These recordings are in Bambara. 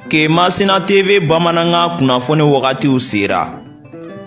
Kemasina TV Bamananga kunnafoni wagatiw sera.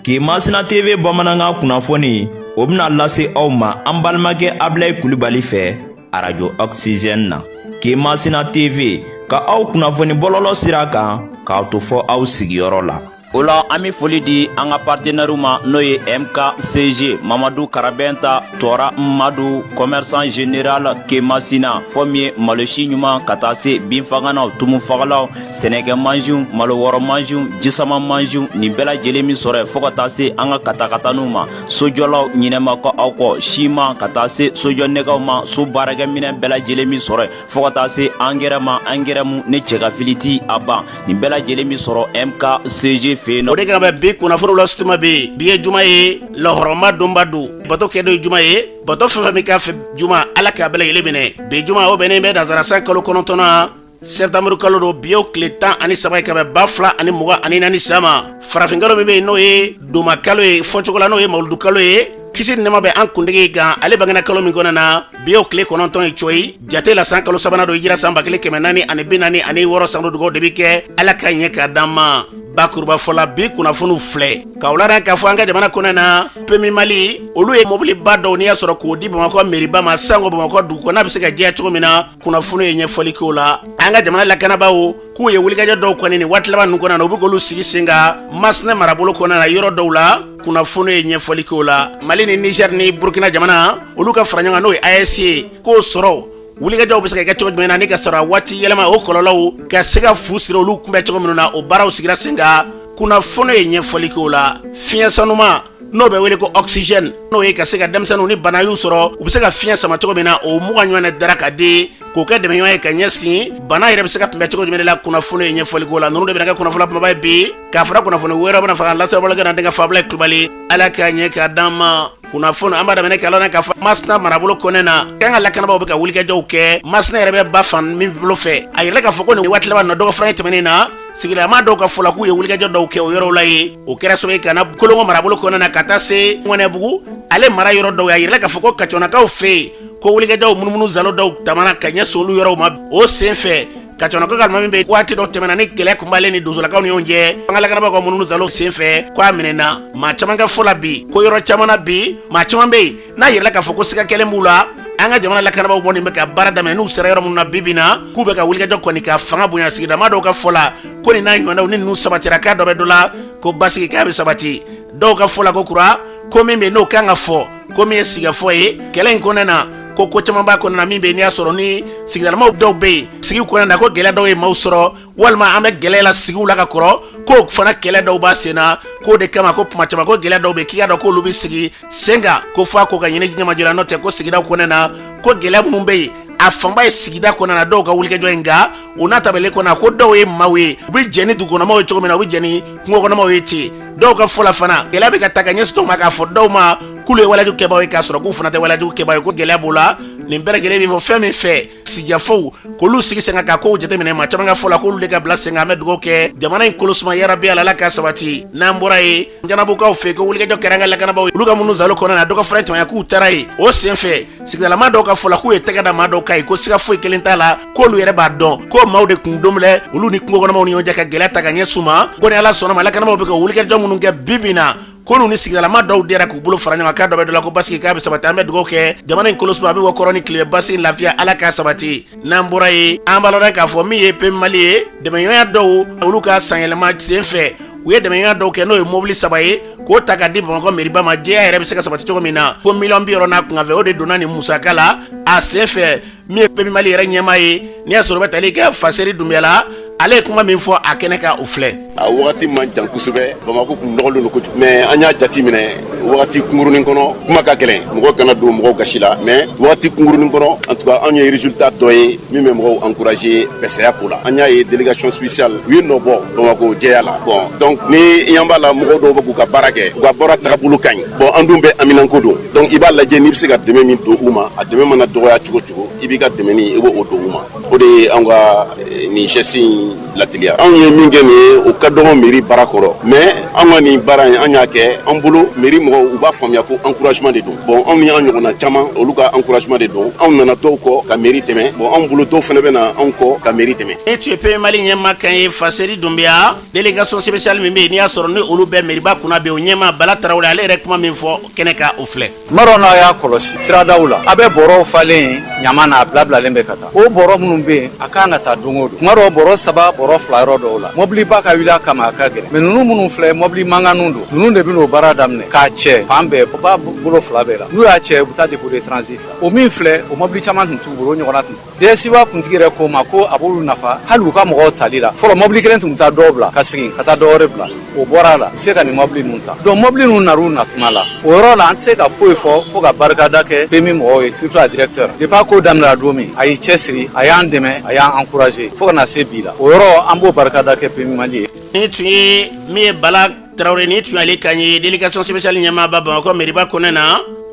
Kemasina TV Bamananga kunnafoni o bɛna lase aw ma an balimakɛ Abilaye Kulibali fɛ Radio Oxygène na. Kemasina TV ka aw kunnafoni bɔlɔlɔ sira kan k'aw to fɔ aw sigiyɔrɔ la. Ola an bɛ foli di an ka partenaires ma n'o ye MKCG Mamadou Karabenta Tora Mmadou commerçant général Kemasina fɔ min ye malosi ɲuman ka taa se binfaganaw tumufagalaw sɛnɛkɛ mansiw malo wɔrɔ mansiw jisama mansiw nin bɛɛ lajɛlen min sɔrɔ fɔ ka taa se an ka katakataniw ma sojɔlaw ɲinɛma kɔ aw kɔ siman ka taa se sojɔnɛgɛw ma so baarakɛminɛ bɛɛ lajɛlen min sɔrɔ fɔ ka taa se angɛrɛ ma angɛrɛ mun ne cɛkafili ti a ban nin bɛɛ lajɛlen min sɔrɔ MKCG o de kan bɛ bi kunnafoni la sutuma be bi ye juma ye lahɔrɔma donba don bato kɛ do ye juma ye bato fɛn fɛn min k'a fɛ juma ala k'a bɛɛ lajɛlen minɛ bi juma o bɛnnen bɛ nansarasan kalo 9 septembre kalo do bi o tile 13 ye ka bɛ 2024 sama farafin kalo min bɛ yen n'o ye doma kalo ye fɔcogo la n'o ye mawuludu kalo ye kisi nɛma bɛ an kuntigi kan ale bangena kalo min kɔnɔ na bi o tile 9 ye coyi jate la san kalo sabanan do yira san 1446 san dugaw de bɛ kɛ ala ka ɲɛ k'a d'an ma bakuruba fɔla bi kunnafoniw filɛ ka wulada k'a fɔ an ka jamana kɔnɔ na Pemi Mali olu ye mobili ba dɔw n'i y'a sɔrɔ k'o di Bamakɔ mairie ma sango Bamakɔ dugu kɔnɔ n'a bɛ se ka diya cogo min na kunnafoni ye ɲɛfɔli k'o la an ka jamana lakanabaw k'u ye wulikajɔ dɔw kɔni nin waati laban ninnu kɔnɔ na u bɛ k'olu sigi sen kan Masina marabolo kɔnɔ na yɔrɔ dɔw la kunnafoni ye ɲɛfɔli k'o la Mali ni Niger ni Burkina jamana olu ka fara ɲɔgɔn kan n'o ye AES ye k'o sɔrɔ wulikajɔw bɛ se ka kɛ cogo jumɛn na ni ka sɔrɔ waati yɛlɛma o kɔlɔlɔw ka se ka fu siri olu kunbɛ cogo minnu na o baaraw sigira sen kan kunnafoni ye ɲɛfɔli k'o la fiɲɛ sanuma n'o bɛ wele ko oxygène n'o ye ka se ka denmisɛnninw ni bana y'u sɔrɔ u bɛ se ka fiɲɛ sama cogo min na o mugan ɲɔgɔn dara ka di k'o kɛ dɛmɛ ɲɔgɔn ye ka ɲɛsin bana yɛrɛ bɛ se ka kunbɛ cogo jumɛn la kunnafoni ye ɲɛfɔli k'o la ninnu de bɛna kɛ kunnafoni kumaba ye bi k'a fara kunnafoni wɛrɛ bɛna fara lasebɔlɔkɛ na denkɛ Abilaye Kulibali ala k'a ɲɛ k'a d'an ma kunnafoni an b'a daminɛ k'a lɔn k'a fɔ Masina marabolo kɔnɛ na kan ka lakanabaw bɛ ka wulikajɔw kɛ Masina yɛrɛ bɛ ba fan min bolo fɛ a yɛrɛ k'a fɔ ko nin waati laban na dɔgɔ fana ye tɛmɛnen na sigilama dɔw ka fɔla k'u ye wulikajɔ dɔw kɛ o yɔrɔw la ye o kɛra sababu ye ka na Kolongo marabolo kɔnɛ na ka taa se Ŋɔnɛbugu ale mara yɔrɔ dɔw y'a yɛrɛ k'a fɔ ko Kacɔnakaw fɛ yen ko wulikajɔw munumunu zalo dɔw tamana ka ɲɛsin olu yɔrɔw ma o sen fɛ Kacɔnakaw ka min bɛ waati dɔ tɛmɛna ni kɛlɛ kun b'ale ni donsolakaw ni ɲɔgɔn cɛ an ka lakanabaw ka munumunu zalo sen fɛ k'a minɛna maa caman ka fɔ la bi ko yɔrɔ caman na bi maa caman bɛ yen n'a yɛrɛ k'a fɔ ko siga kɛlen b'u la an ka jamana lakanabaw bɔ nin bɛ ka baara daminɛ n'u sera yɔrɔ minnu na bibi na k'u bɛ ka wulikajɔ kɔni ka fanga bonya sigidama dɔw ka fɔ la ko nin n'a ɲɔgɔnnaw ni ninnu sabatira k'a dɔ bɛ dɔ la ko basigi k'a bɛ sabati dɔw ka fɔ la ko kura ko min bɛ n'o kan ka fɔ ko min ye sigafɔ ye kɛlɛ in kɔnɔna na ko caman b'a kɔnɔna min bɛ yen n'i y'a sɔrɔ ni sigidalamaw dɔw bɛ yen sigiw kɔnɔna na ko gɛlɛya dɔw ye maaw sɔrɔ walima an bɛ gɛlɛya la sigiw la ka kɔrɔ ko fana kɛlɛ dɔw b'a sen na k'o de kama ko kuma caman ko gɛlɛya dɔw bɛ k'i ka dɔn k'olu bɛ sigi sen kan ko f'a ko ka ɲini ɲɛmajira n'o tɛ ko sigidaw kɔnɔna na ko gɛlɛya minnu bɛ yen a fanba ye sigida kɔnɔna na dɔw ka wulikajɔ in nka o n'a tabali kɔnɔ ko dɔw ye maaw ye u bɛ jɛ ni dugukɔnɔmaw ye cogo min na u bɛ jɛ ni kungokɔnɔmaw ye ten dɔw ka fɔ la fana gɛlɛya bɛ ka ta ka ɲɛsin dɔw ma k'a fɔ dɔw ma k'olu ye walajugu kɛbaaw ye k'a sɔrɔ k'u fana tɛ walajugu kɛbaaw ye ko gɛlɛya b'o la nin bɛɛ lajɛlen bɛ fɔ fɛn min fɛ sigiyafaw k'olu sigi sen kan ka kow jateminɛ maa caman ka fɔ la k'olu de ka bila sen kan an bɛ dugawu kɛ jamana in kolosuma yarabi ala k'a sabati n'an bɔra ye janabukaw fɛ ko wulikajɔ kɛra an ka lakanabaw ye olu ka minnu zalo kɔnɔna na dɔ ka fara tɛmɛ k'u taara ye o sen fɛ sigidalama dɔw ka fɔ la k'u ye tɛgɛ da maa dɔw ka ye ko siga foyi kelen t'a la k'olu yɛrɛ b'a dɔn ko maaw de kun domlɛ olu ni kungokɔnɔmaw ni ɲɔgɔn cɛ ka gɛlɛya ta ka ɲɛsin ma ko ni ala sɔnna ma lakanabaw bɛ ka wulikajɔ minnu kɛ bibi na ko nu ni sigidalama dɔw dira k'u bolo fara ɲɔgɔn kan k'a dɔ bɛ dɔ la ko basigi k'a bɛ sabati an bɛ dugawu kɛ jamana in kolosuma a bɛ wɔ kɔrɔ ni tile basi lafiya ala k'a sabati n'an bɔra ye an b'a lɔn k'a fɔ min ye Pemi Mali ye dɛmɛɲɔgɔnya dɔw olu ka sanyɛlɛma sen fɛ u ye dɛmɛɲɔgɔnya dɔw kɛ n'o ye mobili 3 ye k'o ta ka di Bamakɔ mairie ma jɛya yɛrɛ bɛ se ka sabati cogo min na ko miliyɔn 60 n'a kun fɛ o de donna nin musaka la a sen fɛ min ye Pemi Mali yɛrɛ ɲɛmaa ye n'i y'a sɔrɔ bɛ tali kɛ Faseri Dunbiya la ale ye kuma min fɔ a kɛnɛ ka o filɛ a wagati man jan kosɛbɛ Bamakɔ kun nɔgɔlen don kojugu mais an y'a jate minɛ wagati kungurunin kɔnɔ kuma ka gɛlɛn mɔgɔ kana don mɔgɔw gasi la mais wagati kungurunin kɔnɔ en tout cas an ye résultat dɔ ye min bɛ mɔgɔw encourager bɛsɛya ko la an y'a ye délégation spéciale u ye nɔ bɔ Bamakɔ jɛya la bon donc ni yan b'a la mɔgɔw dɔw bɛ k'u ka baara kɛ u ka baara tagabolo ka ɲi bon an dun bɛ aminanko don donc i b'a lajɛ n'i bɛ se ka dɛmɛ min don u ma a dɛmɛ mana dɔgɔya cogo cogo i b'i ka dɛmɛni i b'o don u ma o de ye an ka nin geste in la teliya anw ye min kɛ nin ye o ka dɔgɔ mairie baara kɔrɔ mais an ka nin baara in an y'a kɛ an bolo mairie mɔgɔw u b'a faamuya ko encouragement de don bon anw ni an ɲɔgɔnna caman olu ka encouragement de don anw nana dɔw kɔ ka mairie dɛmɛ bon anw bolo dɔw fɛnɛ bɛ na anw kɔ ka mairie dɛmɛ. E tu pe mali ɲɛma kan ye Faseri Dunbiya délégation spéciale min bɛ yen n'i y'a sɔrɔ ni olu bɛɛ mairiba kunna bɛ o ɲɛma Bala Tarawele ale yɛrɛ kuma min fɔ kɛnɛ ka o filɛ. Maro n'a y'a kɔlɔsi siradaw la a bɛ bɔrɔw falen ɲama n'a bilabilalen bɛ ka taa o bɔrɔ minnu bɛ yen a kan ka taa don o don tuma dɔw bɔrɔ 3 bɔrɔ 2 yɔrɔ dɔw la mobiliba ka wuli a kama a ka gɛlɛn mais ninnu minnu filɛ mobili mankanninw don ninnu de bɛ n'o baara daminɛ k'a cɛ fan bɛɛ u b'a bolo 2 bɛɛ la n'u y'a cɛ u bɛ taa dépôt de transit o min filɛ o mobili caman tun t'u bolo o ɲɔgɔnna tun DSIba kuntigi yɛrɛ ko ma ko a b'olu nafa hali u ka mɔgɔw tali la fɔlɔ mobili kelen tun bɛ taa dɔw bila ka segin ka taa dɔ wɛrɛ bila o bɔra la u bɛ se ka nin mobili ninnu ta donc mobili ninnu nar'u natuma la o yɔrɔ la an tɛ se ka foyi fɔ fo ka barikada kɛ PMI mɔgɔw ye surtout a directeur depuis a ko daminɛra don min a y'i cɛsiri a y'an dɛmɛ a y'an encouragé fo ka na se bi la o yɔrɔ an b'o barikada kɛ PMI Mali ye. Ni tun ye min ye Bala Tarawele ni tun ale kan ye délégation spéciale ɲɛmaaba Bamakɔ mairiba kɔnɛ na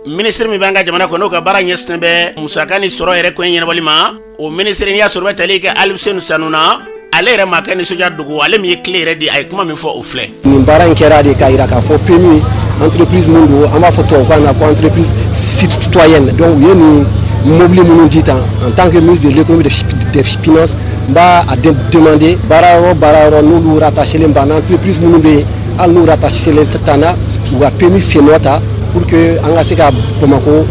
ministre min b'an ka jamana kɔnɔ n'o ka baara ɲɛsinnen bɛ musaka ni sɔrɔ yɛrɛ ko ɲɛnabɔli ma o ministre n'i y'a sɔrɔ bɛ tali kɛ Alifuseni Sanuna ale yɛrɛ ma kɛ nisɔndiya dogo ale min ye clé yɛrɛ di a ye kuma min fɔ o filɛ. Nin baara in kɛra de k'a yira k'a fɔ PMI entreprise mun don an b'a fɔ tubabukan na ko entreprise citoyenne donc u ye nin mobili minnu di tan en tant que ministre de l'économie des finances n b'a demander baara yɔrɔ n'olu rattachelen b'an entreprise minnu bɛ yen hali n'u rattachelen t'an na u ka PMI sen nɔ ta pour que an ka se ka Bamakɔ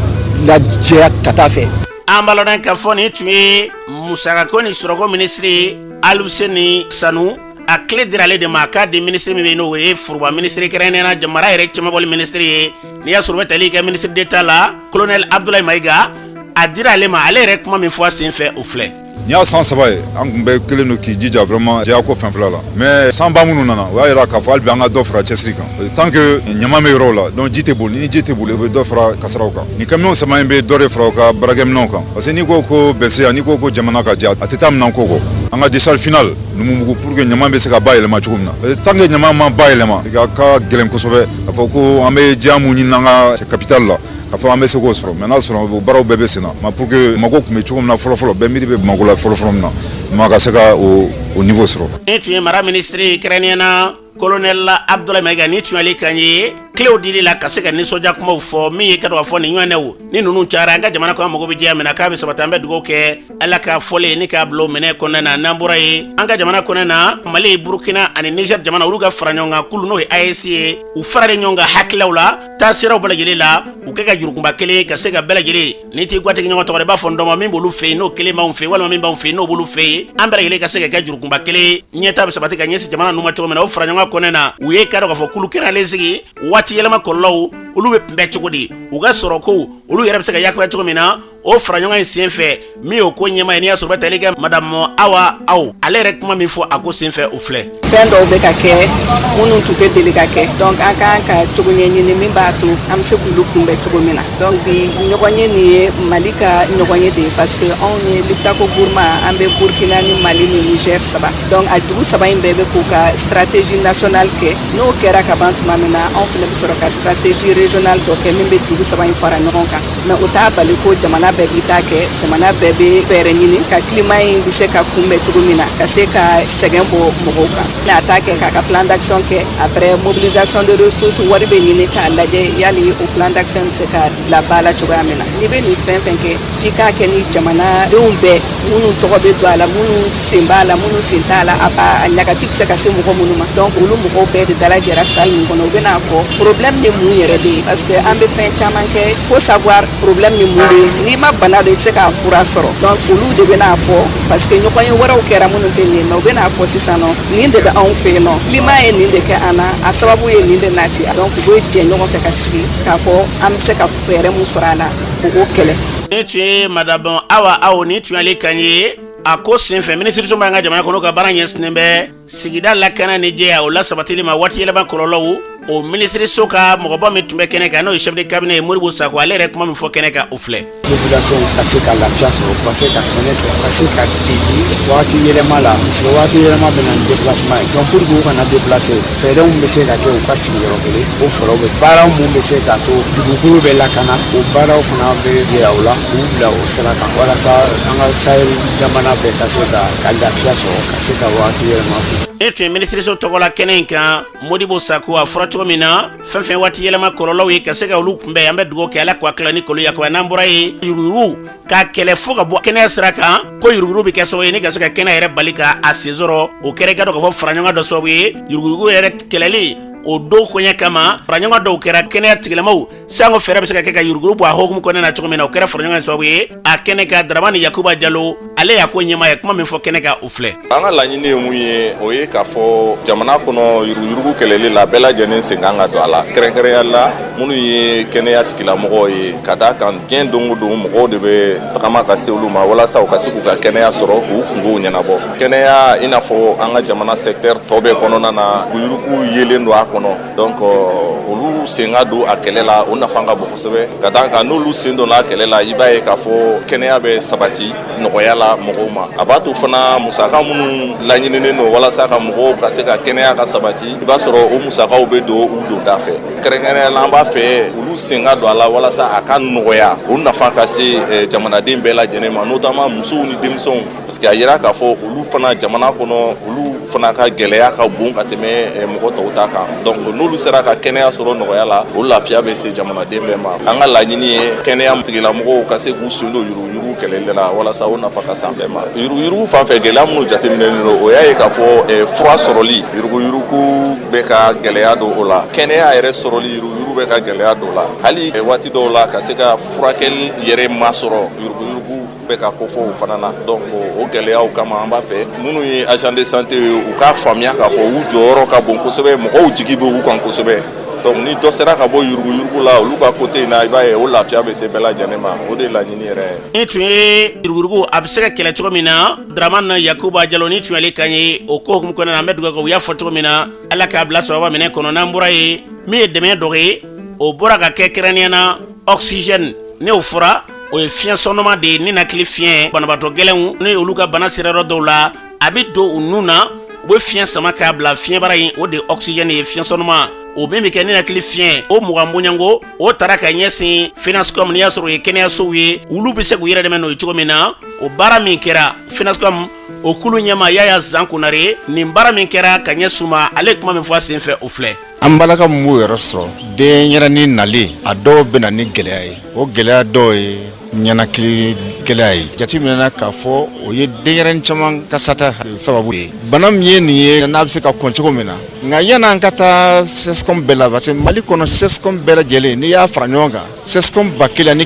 lajɛya ka taa fɛ. An b'a lɔn k'a fɔ nin tun ye musakako ni sɔrɔko ministre Alifuseni Sanu a clé dira ale de ma k'a di ministre min bɛ yen n'o ye Furuba ministre kɛrɛnkɛrɛnnenya jamana yɛrɛ cɛmabɔli ministre ye n'i y'a sɔrɔ bɛ tali kɛ ministre d'État la colonel Abdoulaye Maïga a dira ale ma ale yɛrɛ kuma min fɔ a sen fɛ o filɛ. Ni y'a san 3 ye an kun bɛ kelen don k'i jija vraiment jɛya ko fɛn fila la mais sanba minnu nana o y'a yira k'a fɔ hali bi an ka dɔ fara cɛsiri kan tant que ɲama bɛ yɔrɔw la donc ji tɛ boli ni ji tɛ boli o bɛ dɔ fara kasaraw kan ni camion sama in bɛ dɔ de fara o ka baarakɛminɛnw kan parce que n'i ko ko BCA n'i ko ko jamana ka diya a tɛ taa minɛn ko kɔ an ka décharge finale Numubugu pour que ɲama bɛ se ka bayɛlɛma cogo min na parce que tant que ɲama ma bayɛlɛma a ka gɛlɛn kosɛbɛ k'a fɔ ko an bɛ diya mun ɲini an ka capitale la k'a fɔ an bɛ se k'o sɔrɔ mais n'a sɔrɔ o baaraw bɛɛ bɛ sen na mais pour que Bamakɔ tun bɛ cogo min na fɔlɔ-fɔlɔ bɛɛ miiri bɛ Bamakɔ la fɔlɔ-fɔlɔ min na ma ka se ka o niveau sɔrɔ. Ni tun ye mara ministre kɛrɛnkɛrɛnnenya colonel Abdoulaye Maïga ni tun ale kan ye cléw dili la ka se ka nisɔndiya kumaw fɔ min ye ka dɔn ka fɔ nin ɲɔgɔnnaw ni ninnu cayara an ka jamana kɔnɔ mago bɛ diya minɛ k'a bɛ sabati an bɛ dugawu kɛ Ala ka fɔlen ni k'a bila o minɛ kɔnɔna na n'an bɔra ye an ka jamana kɔnɔna na Mali Burkina ani Niger jamana olu ka fara ɲɔgɔn kan kulu n'o ye AES ye u faralen ɲɔgɔn kan hakililaw la taasiraw bɛɛ lajɛlen la u kɛ ka jurukunba kelen ka se ka bɛɛ lajɛlen ni t'i gatigi ɲɔgɔn tɔgɔ i b'a fɔ ndɔma min b'olu fɛ yen n'o kelen b'anw fɛ yen walima min b'anw fɛ yen n'o b'olu fɛ yen an bɛɛ lajɛlen ka se ka kɛ jurukunba kelen ɲɛta bɛ sabati ka ɲɛsin jamana ninnu ma cogo min na o fara ɲɔgɔn kɔnɔna na u ye k'a dɔn k'a fɔ kulu kɛnɛyalen sigi waati yɛlɛma kɔlɔlɔw olu bɛ kunbɛn cogo di u ka sɔrɔ ko olu yɛrɛ bɛ se ka yakubaya cogo min na o fara ɲɔgɔn in sen fɛ min y'o ko ɲɛma ye n'i y'a sɔrɔ bɛ tali kɛ madame Awa Aw ale yɛrɛ kuma min fɔ a ko sen fɛ o filɛ. Fɛn dɔw bɛ ka kɛ minnu tun tɛ deli ka kɛ donc an kan ka cogo ɲɛɲini min b'a to an bɛ se k'olu kunbɛn cogo min na donc bi ɲɔgɔn ye nin ye Mali ka ɲɔgɔn ye de ye parce que anw ye Liptako Gourma an bɛ Burkina ni Mali ni Niger 3 donc a dugu 3 in bɛɛ bɛ k'u ka stratégie nationale kɛ n'o kɛra ka ban tuma min na anw fana bɛ sɔrɔ ka stratégie régionale dɔ kɛ min bɛ dugu 3 in fara ɲɔgɔn kan mais o t'a bali ko jamana bɛɛ b'i ta kɛ jamana bɛɛ bɛ fɛɛrɛ ɲini ka climat in bɛ se ka kunbɛn cogo min na ka se ka sɛgɛn bɔ mɔgɔw kan n'a t'a kɛ k'a ka plan d'action kɛ après mobilisation de ressources wari bɛ ɲini k'a lajɛ yali o plan d'action bɛ se ka bila ba la cogoya min na n'i bɛ nin fɛn fɛn kɛ f'i k'a kɛ ni jamanadenw bɛɛ minnu tɔgɔ bɛ don a la minnu sen b'a la minnu sen t'a la a ɲagati bɛ se ka se mɔgɔ minnu ma donc olu mɔgɔw bɛɛ de dalajɛra salle min kɔnɔ u bɛ n'a fɔ problème ni mun yɛrɛ bɛ yen parce que an bɛ fɛn caman kɛ faut savoir problème ni mun bɛ yen n'i ma bana dɔ i tɛ se k'a fura sɔrɔ donc olu de bɛ n'a fɔ parce que ɲɔgɔn ye wɛrɛw kɛra minnu tɛ nin ye mais u bɛ n'a fɔ sisan nɔ nin de bɛ anw fɛ yen nɔ climat ye nin de kɛ an na a sababu ye nin de nati donc u bɛ jɛ ɲɔgɔn fɛ ka sigi k'a fɔ an bɛ se ka fɛɛrɛ mun sɔrɔ a la k'o kɛlɛ. Ni tun ye madame Awa Aw ni tun ale kan ye a ko sen fɛ minisiriso b'an ka jamana kɔnɔ ka baara ɲɛsinnen bɛ sigida lakana ni jɛya o la sabatili ma waati yɛlɛma kɔlɔlɔw o ministre soka mɔgɔba min tun bɛ kɛnɛ kan n'o ye chef de cabinet ye Modibo Sako ale yɛrɛ kuma min fɔ kɛnɛ kan o filɛ. Population ka se ka lafiya sɔrɔ ka se ka sɛnɛ kɛ ka se ka degi waati yɛlɛma la parce que waati yɛlɛma bɛ na ni déplacement ye donc pour que u kana déplacer fɛɛrɛ min bɛ se ka kɛ u ka sigi yɔrɔ kelen o fɛɛrɛw bɛ baara mun bɛ se ka to dugukolo bɛ lakana o baaraw fana bɛ yira u la k'u bila o sira kan walasa an ka Sahel jamana bɛɛ ka se ka lafiya sɔrɔ ka se ka waati yɛlɛma kun. E tun ye ministre so tɔgɔla kɛnɛ in kan Modibo Sako a fɔra cogo min na fɛn fɛn waati yɛlɛma kɔlɔlɔw ye ka se ka olu kunbɛn an bɛ dugawu kɛ Ala k'u hakilila ni kolo yakubaya n'an bɔra ye yuruguyurugu k'a kɛlɛ fo ka bɔ kɛnɛya sira kan ko yuruguyurugu bɛ kɛ sababu ye ni ka se ka kɛnɛya yɛrɛ bali ka a sen sɔrɔ o kɛra i ka dɔn k'a fɔ faraɲɔgɔn dɔ sababu ye yuruguyurugu yɛrɛ kɛlɛli o don koɲɛ kama faraɲɔgɔn dɔw kɛra kɛnɛya tigilamaw sanko fɛɛrɛ bɛ se ka kɛ ka yuruguyurugu bɔ a hokumu kɔnɔna na cogo min na o kɛra faraɲɔgɔn sababu ye a kɛnɛ kan Dramani Yakuba Jalo ale y'a ko ɲɛmaa ye kuma min fɔ kɛnɛ kan o filɛ. An ka laɲini ye mun ye o ye k'a fɔ jamana kɔnɔ yuruguyurugu kɛlɛli la bɛɛ lajɛlen sen kan ka don a la kɛrɛnkɛrɛnya la minnu ye kɛnɛya tigilamɔgɔw ye ka d'a kan diɲɛ don o don mɔgɔw de bɛ tagama ka se olu ma walasa u ka se k'u ka kɛnɛya sɔrɔ k'u kungow ɲɛnabɔ kɛnɛya i n'a fɔ an ka jamana secteur tɔ bɛɛ kɔnɔna na yuruguyurugu yelen don a kɔnɔ donc olu sen ka don a kɛlɛ la o nafa ka bon kosɛbɛ ka d'a kan n'olu sen donna a kɛlɛ la i b'a ye k'a fɔ kɛnɛya bɛ sabati nɔgɔya la mɔgɔw ma a b'a to fana musaka minnu laɲininen don walasa ka mɔgɔw ka se ka kɛnɛya ka sabati i b'a sɔrɔ o musakaw bɛ don u donda fɛ kɛrɛnkɛrɛnnenya la an b'a fɛ olu sen ka don a la walasa a ka nɔgɔya o nafa ka se jamanaden bɛɛ lajɛlen ma notamment musow ni denmisɛnw parce que a yira k'a fɔ olu fana jamana kɔnɔ olu fana ka gɛlɛya ka bon ka tɛmɛ mɔgɔ tɔw ta kan donc n'olu sera ka kɛnɛya sɔrɔ nɔgɔya la o lafiya bɛ se jamanaden bɛɛ ma an ka laɲini ye kɛnɛya tigilamɔgɔw ka se k'u sen don yuruguyurugu kɛlɛli la walasa o nafa ka s'an bɛɛ ma yuruguyurugu fan fɛ gɛlɛya minnu jateminɛlen don o y'a ye k'a fɔ fura sɔrɔli yuruguyurugu bɛ ka gɛlɛya don o la kɛnɛya yɛrɛ sɔrɔli yuruguyurugu bɛ ka gɛlɛya don o la hali waati dɔw la ka se ka furakɛli yɛrɛ masɔrɔ yuruguyurugu bɛ ka kofɔ o fana na donc o gɛlɛyaw kama an b'a fɛ minnu ye agent de santé u k'a faamuya k'a fɔ u jɔyɔrɔ ka bon kosɛbɛ mɔgɔw jigi bɛ u kan kosɛbɛ donc ni dɔ sera ka bɔ yuruguyurugu la olu ka côté in na i b'a ye o lafiya bɛ se bɛɛ lajɛlen ma o de ye laɲini yɛrɛ ye. Ni tun ye yuruguyurugu a bɛ se ka kɛlɛ cogo min na Dramani Yakuba Jalo ni tun y'ale kan ye o ko hukumu kɔnɔna na an bɛ dugawu kɛ u y'a fɔ cogo min na Ala k'a bila sababa minɛ kɔnɔ n'an bɔra ye min ye dɛmɛ dɔ ye o bɔra ka kɛ kɛrɛnkɛrɛnnenya na oxygène ne o fɔra o ye fiɲɛ sɔnɔma de ye ni nakili fiɲɛ banabaatɔ gɛlɛnw ni olu ka bana sera yɔrɔ dɔw la a bɛ don u nun na u bɛ fiɲɛ sama k'a bila fiɲɛbara in o de ye oxygène ye fiɲɛ sɔnɔma o min bɛ kɛ ni nakili fiɲɛ o mugan bonyanko o taara ka ɲɛsin FENASCOM n'i y'a sɔrɔ o ye kɛnɛyasow ye olu bɛ se k'u yɛrɛ dɛmɛ n'o ye cogo min na o baara min kɛra FENASCOM o kulu ɲɛma Yaya Zan Konare nin baara min kɛra ka ɲɛ suma ale kuma min fɔ a sen fɛ o filɛ. An balaka mun b'o yɔrɔ sɔrɔ denyɛrɛnin nalen a dɔw bɛ na ni gɛlɛya ye o gɛlɛya dɔw ye ɲɛnakili gɛlɛya ye jateminɛna k'a fɔ o ye denyɛrɛnin caman ka sata sababu ye bana min ye nin ye n'a bɛ se ka kɔn cogo min na nka yan'an ka taa CESCOM bɛɛ la parce que Mali kɔnɔ CESCOM bɛɛ lajɛlen n'i y'a fara ɲɔgɔn kan CESCOM 1600 ni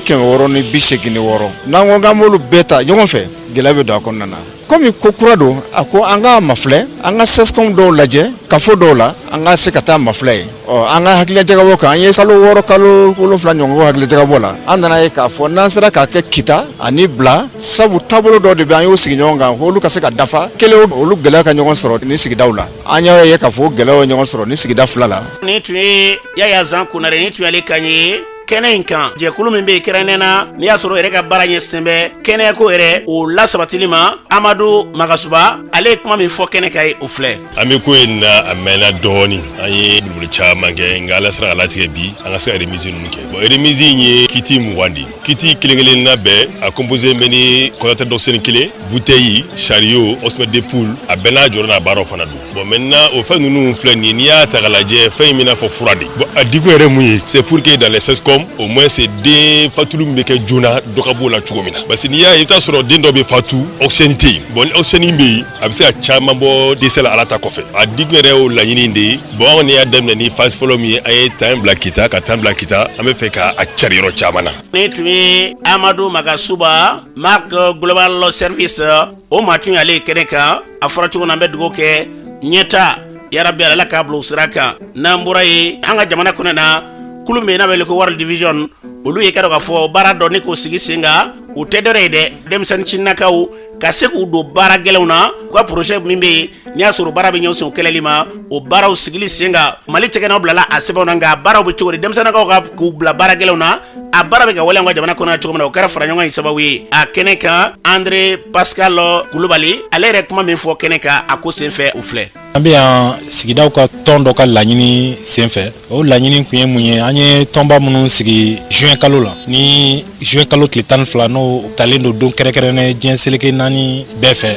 86 n'an ko k'an b'olu bɛɛ ta ɲɔgɔn fɛ gɛlɛya bɛ don a kɔnɔna na komi ko kura don a ko an ka mafilɛ an ka CESCOM dɔw lajɛ kafo dɔw la an ka se ka taa mafilɛ ye an ka hakililajagabɔ kan an ye kalo 6 kalo 7 ɲɔgɔn ko hakililajagabɔ la an nana ye k'a fɔ n'an sera k'a kɛ kita ani bila sabu taabolo dɔw de bɛ an y'o sigi ɲɔgɔn kan olu ka se ka dafa kelen olu gɛlɛya ka ɲɔgɔn sɔrɔ ni sigidaw la an y'a ye k'a fɔ gɛlɛyaw ye ɲɔgɔn sɔrɔ ni sigida 2 la. Ni tun ye Yaya Zan Konare ni tun y'ale kan ye kɛnɛ in kan jɛkulu min bɛ yen kɛrɛnkɛrɛnnen na n'i y'a sɔrɔ yɛrɛ ka baara ɲɛsinnen bɛ kɛnɛyako yɛrɛ o lasabatili ma Amadu Magasuba ale ye kuma min fɔ kɛnɛ kan ye o filɛ. An bɛ ko in na a mɛnna dɔɔnin an ye boliboli caman kɛ nka Ala sera ka latigɛ bi an ka se ka remise ninnu kɛ bon remise in ye kiti 20 de kiti kelen na bɛɛ a composé bɛ ni conteneur d'oxygène 1 bouteille chariot oxymètre de poule a bɛɛ n'a jɔyɔrɔ n'a baaraw fana don bon maintenant o fɛn ninnu filɛ nin ye n'i y'a ta k'a lajɛ fɛn in bɛ n'a fɔ fura de bon a diko yɛrɛ mun ye c'est pour que dans les CESCOM au moins c'est den fatulu min bɛ kɛ joona dɔ ka b'o la cogo min na parce que n'i y'a ye i bɛ taa sɔrɔ den dɔ bɛ fatu oxygène tɛ yen bon ni oxygène bɛ yen a bɛ se ka caman bɔ dɛsɛ la Ala ta kɔfɛ a diko yɛrɛ y'o laɲini de ye bon an kɔni y'a daminɛ ni phase fɔlɔ min ye an ye temps bila kita ka temps bila kita an bɛ fɛ ka a cari yɔrɔ caman na. Ni tun ye Amadu Magasuba Mark Global Service o maa tun y'ale kɛnɛ kan a fɔra cogo min na an bɛ dugawu kɛ ɲɛta yarabi Ala k'a bila o sira kan n'an bɔra ye an ka jamana kɔnɔ na kulu min n'a bɛ wele ko World Division olu ye kɛra k'a fɔ baara dɔ ni k'o sigi sen kan u tɛ dɔrɔ ye dɛ denmisɛnnin cinnakaw ka se k'u don baara gɛlɛnw na u ka projet min bɛ yen n'i y'a sɔrɔ baara bɛ ɲɛsin o kɛlɛli ma o baaraw sigili sen kan Mali cɛkɛnaw bilala a sɛbɛnw na nka baaraw bɛ cogo di denmisɛnninkaw ka k'u bila baara gɛlɛnw na a baara bɛ ka wale an ka jamana kɔnɔ cogo min na o kɛra fara ɲɔgɔn in sababu ye a kɛnɛ kan André Pascal Kulubali ale yɛrɛ kuma min fɔ kɛnɛ kan a ko senfɛ u filɛ. An bɛ yan sigidaw ka tɔn dɔ ka laɲini senfɛ o laɲini kun ye mun ye an ye tɔnba minnu sigi juin kalo la ni juin kalo tile 12 n'o talen don don kɛrɛnkɛrɛnnen diɲɛ seleke 4 bɛɛ fɛ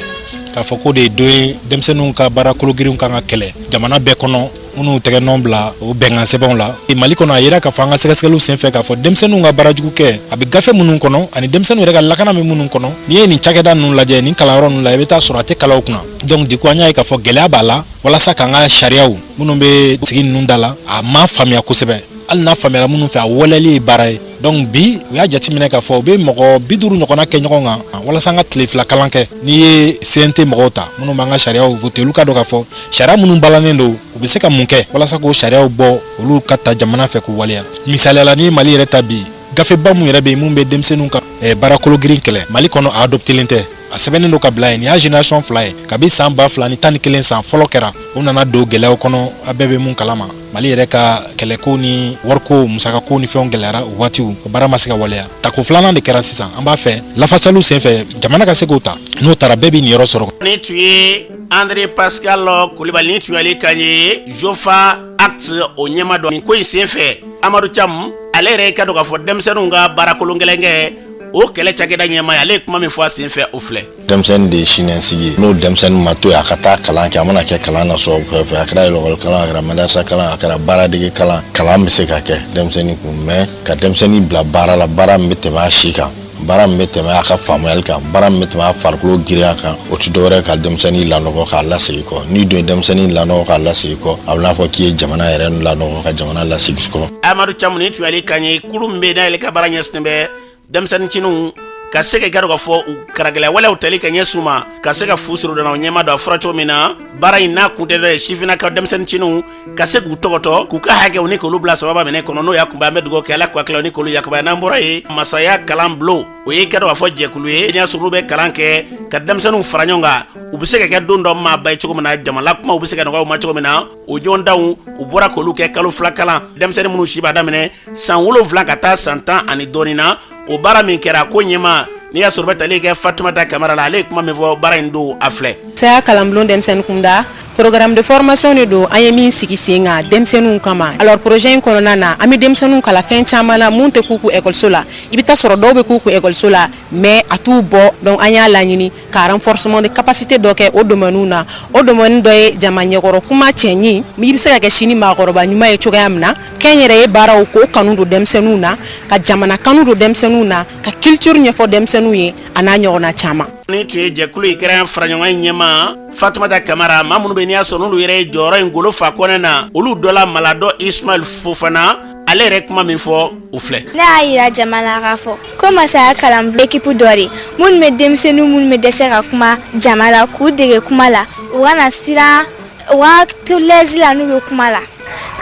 k'a fɔ ko de ye don ye denmisɛnninw ka baara kologirinw kan ka kɛlɛ jamana bɛɛ kɔnɔ minnu tɛgɛ nɔ bila o bɛnkan sɛbɛnw la Mali kɔnɔ a yira k'a fɔ an ka sɛgɛsɛgɛliw senfɛ k'a fɔ denmisɛnninw ka baarajugu kɛ a bɛ gafe minnu kɔnɔ ani denmisɛnninw yɛrɛ ka lakana min minnu kɔnɔ n'i ye nin cakɛda ninnu lajɛ nin kalanyɔrɔ ninnu la i bɛ taa sɔrɔ a tɛ kalaw kunna donc du coup an y'a ye k'a fɔ gɛlɛya b'a la walasa k'an ka sariyaw minnu bɛ sigi ninnu da la a ma faamuya kosɛbɛ hali n'a faamuyara minnu fɛ a waleyali ye baara ye donc bi u y'a jateminɛ k'a fɔ u bɛ mɔgɔ 50 ɲɔgɔnna kɛ ɲɔgɔn kan walasa an ka tile 2 kalan kɛ n'i ye CNT mɔgɔw ta minnu b'an ka sariyaw voté olu ka dɔn k'a fɔ sariya minnu balannen don u bɛ se ka mun kɛ walasa k'o sariyaw bɔ olu ka ta jamana fɛ k'u waleya misaliyala ni Mali yɛrɛ ta bi gafeba mun yɛrɛ bɛ yen mun bɛ denmisɛnninw ka baara kologirin kɛlɛ Mali kɔnɔ a adoptelen tɛ a sɛbɛnnen don ka bila yen nin y'a génération 2 ye kabi san 2011 san fɔlɔ kɛra o nana don gɛlɛyaw kɔnɔ a bɛɛ bɛ mun kalama Mali yɛrɛ ka kɛlɛko ni wariko musakako ni fɛnw gɛlɛyara o waatiw o baara ma se ka waleya tako filanan de kɛra sisan an b'a fɛ lafasaliw senfɛ jamana ka se k'o ta n'o taara bɛɛ bɛ nin yɔrɔ sɔrɔ. Ni tu ye André Pascal Kulibali ni tu ye ale kan ye Jofa Acte o ɲɛma dɔ nin ko in senfɛ Amadou Thiam ale yɛrɛ ka dɔn k'a fɔ denmisɛnninw ka baara kolon gɛlɛn kɛ o kɛlɛ cakɛda ɲɛma ye ale ye kuma min fɔ a senfɛ o filɛ. Denmisɛnnin de ye siniɲɛsigi ye n'o denmisɛnnin ma to yen a ka taa kalan kɛ a mana kɛ kalan na sɔrɔ fɛ a kɛra école kalan a kɛra madrasa kalan a kɛra baaradege kalan kalan bɛ se ka kɛ denmisɛnnin kun mais ka denmisɛnnin bila baara la baara min bɛ tɛmɛ a si kan baara min bɛ tɛmɛ a ka faamuyali kan baara min bɛ tɛmɛ a farikolo girinya kan o tɛ dɔwɛrɛ ka denmisɛnnin lanɔgɔ k'a lasegi kɔ n'i dun ye denmisɛnnin lanɔgɔ k'a lasegi kɔ a bɛ n'a fɔ k'i ye jamana yɛrɛ lanɔgɔ ka jamana lasegi kɔ. Amadou Thiam ni tu ye ale kan ye kulu min bɛ n'ale ka baara ɲɛsinnen bɛ denmisɛnnin cininw ka se ka gado ka fɔ u karagɛlɛ walew tali ka ɲɛsin ma ka se ka fu siri dɔn o ɲɛma dɔ a fɔra cogo min na baara in n'a kun tɛ dɔ ye sifinnakaw denmisɛnnin cininw ka se k'u tɔgɔtɔ k'u ka hakɛw ni k'olu bila sababa minɛ kɔnɔ n'o y'a kunbɛn an bɛ dugawu kɛ ala k'u hakililaw ni k'olu yakubaya n'an bɔra ye masaya kalan bulon o ye gado ka fɔ jɛkulu ye n'i y'a sɔrɔ olu bɛ kalan kɛ ka denmisɛnninw fara ɲɔgɔn kan u bɛ se ka kɛ don dɔ maa ba ye cogo min na jamana kumaw bɛ se ka nɔgɔya u ma cogo min na o ɲɔgɔndanw u bɔra k'olu kɛ kalo 2 kalan denmisɛnnin minnu si b'a daminɛ san 7 ka taa san 10 ani dɔɔnin na o baara min kɛra ko ɲɛma n'i y'a sɔrɔ bɛ tali kɛ Fatumata Kamara la ale ye kuma min fɔ baara in don a filɛ. Saya kalanbulon denmisɛnnin kunda programme de formation de don an ye min sigi sen kan denmisɛnninw kama alors projet in kɔnɔna na an bɛ denmisɛnninw kala fɛn caman na mun tɛ k'u kun ekɔliso la i bɛ taa sɔrɔ dɔw bɛ k'u kun ekɔliso la mais a t'u bɔ donc an y'a laɲini ka renforcement de capacité dɔ kɛ o domaine na o domaine dɔ ye jama ɲɛkɔrɔ kuma cɛɲi i bɛ se ka kɛ sini maakɔrɔba ɲuman ye cogoya min na kɛnyɛrɛye baaraw k'o kanu don denmisɛnninw na ka jamana kanu don denmisɛnninw na ka culture ɲɛfɔ denmisɛnninw ye a n'a ɲɔgɔnna caman. Ni tu ye jɛkulu in kɛra fara ɲɔgɔn in ɲɛma Fatumata Kamara maa minnu bɛ n'i y'a sɔrɔ n'olu yɛrɛ ye jɔyɔrɔ in golo fa kɔnɛ na olu dɔ la Maladɔ Ismail Fofana ale yɛrɛ kuma min fɔ u filɛ. Ne y'a yira jamana k'a fɔ ko masaya kalanbulon équipe dɔ de minnu bɛ denmisɛnninw minnu bɛ dɛsɛ ka kuma jama la k'u dege kuma la u kana siran u ka to lɛzi la n'u bɛ kuma la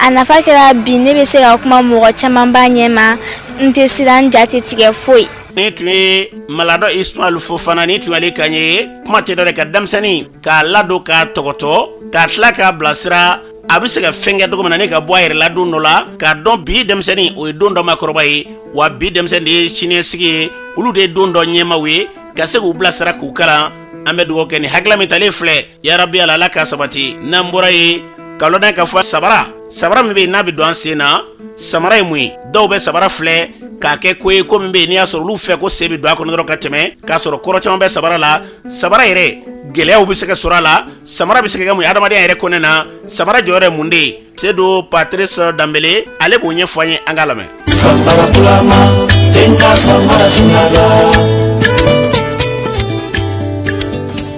a nafa kɛra bi ne bɛ se ka kuma mɔgɔ caman b'a ɲɛma n tɛ siran n ja tɛ tigɛ foyi. Ni tu ye Maladɔ Ismail Fofana ni tu ale kan ye kuma tɛ dɔ de ka denmisɛnnin k'a ladon k'a tɔgɔtɔ k'a tila k'a bilasira a bɛ se ka fɛn kɛ cogo min na ne ka bɔ a yɛrɛ la don dɔ la k'a dɔn bi denmisɛnnin o ye don dɔ makɔrɔba ye wa bi denmisɛnnin de ye siniɲɛsigi ye olu de ye don dɔ ɲɛmaw ye ka se k'u bilasira k'u kalan an bɛ dugawu kɛ ni hakilila min talen filɛ yarabi ala k'a sabati n'an bɔra ye ka lɔn ka fɔ sabara min bɛ yen n'a bɛ don an sen na samara ye mun ye dɔw bɛ sabara filɛ k'a kɛ ko ye ko min bɛ yen n'i y'a sɔrɔ olu fɛ ko se bɛ don a kɔnɔ dɔrɔn ka tɛmɛ k'a sɔrɔ kɔrɔ caman bɛ sabara la sabara yɛrɛ gɛlɛyaw bɛ se ka sɔrɔ a la samara bɛ se ka kɛ mun ye adamadenya yɛrɛ kɔnɔna na samara jɔyɔrɔ ye mun de ye Seydou Patrice Dambele ale b'o ɲɛfɔ an ye an k'a lamɛn.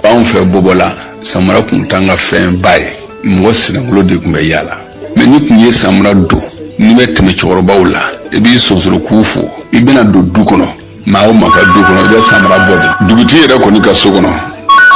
Anw fɛ Bobo la samara kun t'an ka fɛn ba ye mɔgɔ sinankolo de tun bɛ yaala mais ni tun ye samara don ni bɛ tɛmɛ cɛkɔrɔbaw la i b'i sonsoro k'u fo i bɛna don du kɔnɔ maa o maa ka du kɔnɔ i bɛ samara bɔ de dugutigi yɛrɛ kɔni ka so kɔnɔ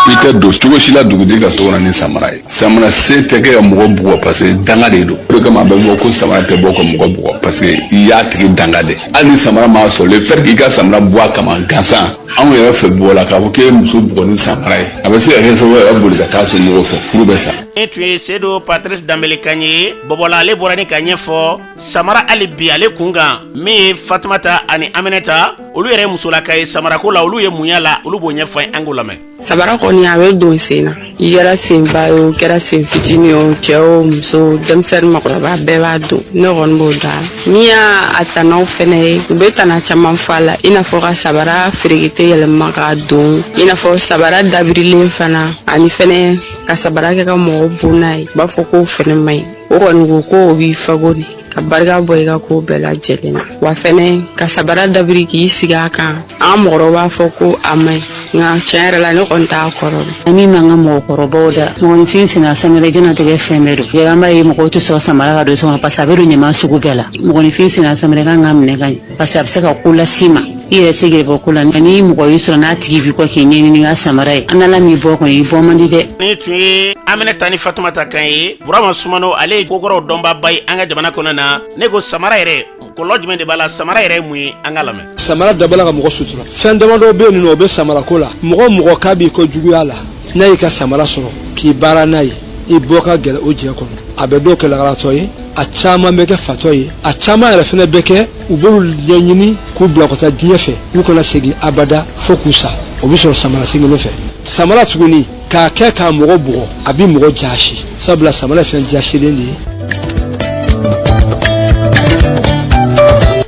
i tɛ don cogo si la dugutigi ka so kɔnɔ ni samara ye. Samara se tɛ kɛ ka mɔgɔ bugɔ parce que danga de don. O de kama a bɛ fɔ ko samara tɛ bɔ ka mɔgɔ bugɔ parce que i y'a tigi danga de. Hali ni samara m'a sɔrɔ le fait k'i ka samara bɔ a kama gansan anw yɛrɛ fɛ bɔ la k'a fɔ k'e muso bugɔ ni samara ye a bɛ se ka kɛ sababu yɛrɛ boli ka taa so ɲɔgɔn fɛ furu bɛ sa. Ni tun ye Seydou Patrice Dambele Kane ye bɔbɔla ale bɔra ni ka ɲɛfɔ samara hali bi ale kun kan min ye Fatumata ani Aminata olu yɛrɛ musolaka ye samarako la olu ye munya la olu b'o ɲɛfɔ an k'o lamɛn. Sabara kɔni a bɛ don sen na i kɛra senba ye o kɛra sen fitinin o cɛ o muso denmisɛnnin makɔrɔba bɛɛ b'a don ne kɔni b'o dɔn a la. Min y'a tanaw fɛnɛ ye u bɛ tana caman fɔ a la i n'a fɔ ka sabara ferekete yɛlɛma k'a don i n'a fɔ sabara dabirilen fana ani fɛnɛ ka sabara kɛ ka mɔgɔ bon n'a ye u b'a fɔ k'o fɛnɛ man ɲi o kɔni ko k'o b'i fago de ka barika bɔ i ka ko bɛɛ lajɛlen na wa fɛnɛ ka sabara dabiri k'i sigi a kan an mɔgɔw b'a fɔ ko a man ɲi nka tiɲɛ yɛrɛ la ne kɔni t'a kɔrɔ dɔn. Min man ka mɔgɔkɔrɔbaw da mɔgɔninfin sina samara jɛnatigɛ fɛn bɛɛ don yɛrɛ an b'a ye mɔgɔw tɛ sɔn samara ka don so kɔnɔ parce que a bɛ don ɲaman sugu bɛɛ la mɔgɔninfin sina samara kan ka minɛ ka ɲɛ parce que a bɛ se ka ko las'i ma i yɛrɛ se k'i bɔ ko la ni mɔgɔ y'i sɔrɔ n'a tigi b'i kɔ k'i ɲɛɲini ka samara ye an ala m'i bɔ kɔni i bɔ man di dɛ. Ni tun ye Aminata ni Fatumata kan ye Burama Sumano ale ye kokɔrɔw dɔnbaba ye an ka jamana kɔnɔ na ne ko samara yɛrɛ kɔlɔlɔ jumɛn de b'a la samara yɛrɛ ye mun ye an ka lamɛn. Samara dabala ka mɔgɔ sutura fɛn damadɔ bɛ yen nɔ o bɛ samara ko la mɔgɔ k'a b'i kɔ juguya la n'a y'i ka samara sɔrɔ k'i baara n'a ye i bɔ ka gɛlɛ o diɲɛ kɔnɔ a bɛ dɔw kɛ lagaratɔ ye a caman bɛ kɛ fatɔ ye a caman yɛrɛ fɛnɛ bɛ kɛ u b'olu ɲɛɲini k'u bila ka taa diɲɛ fɛ u kana segin abada fo k'u sa o bɛ sɔrɔ samara sigilen fɛ samara tuguni k'a kɛ k'a mɔgɔ bugɔ a bɛ mɔgɔ jaasi sabula samara fɛn jaasilen de ye.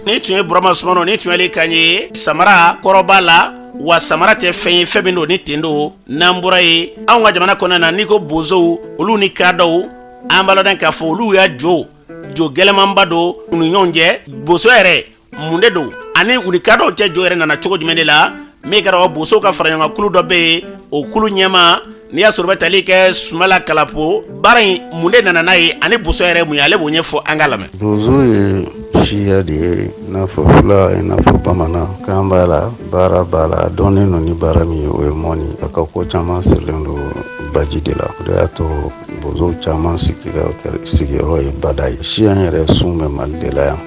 Ni tun ye Burama Sumano ni tun ye Ale Kane ye samara kɔrɔba la wa samara tɛ fɛn ye fɛn min don ni ten don n'an bɔra ye anw ka jamana kɔnɔ na n'i ko bozow olu ni kadɔw an b'a lɔn k'a fɔ olu y'a jo gɛlɛmanba don u ni ɲɔgɔn cɛ bozo yɛrɛ mun de don ani u ni kadɔw cɛ jo yɛrɛ nana cogo jumɛn de la min kɛra bozow ka fara ɲɔgɔn kan kulu dɔ bɛ yen o kulu ɲɛma n'i y'a sɔrɔ bɛ tali kɛ Sumala Kalapo baara in mun de nana n'a ye ani bozo yɛrɛ mun ye ale b'o ɲɛfɔ an ka lamɛn. Bozo ye siya de ye i n'a fɔ fila i n'a fɔ bamanan kan b'a la baara b'a la dɔnnen don ni baara min ye o ye mɔni a ka ko caman sirilen don baji de la o de y'a to bozow caman sigiyɔrɔ ye bada ye siya yɛrɛ sun bɛ Mali de la yan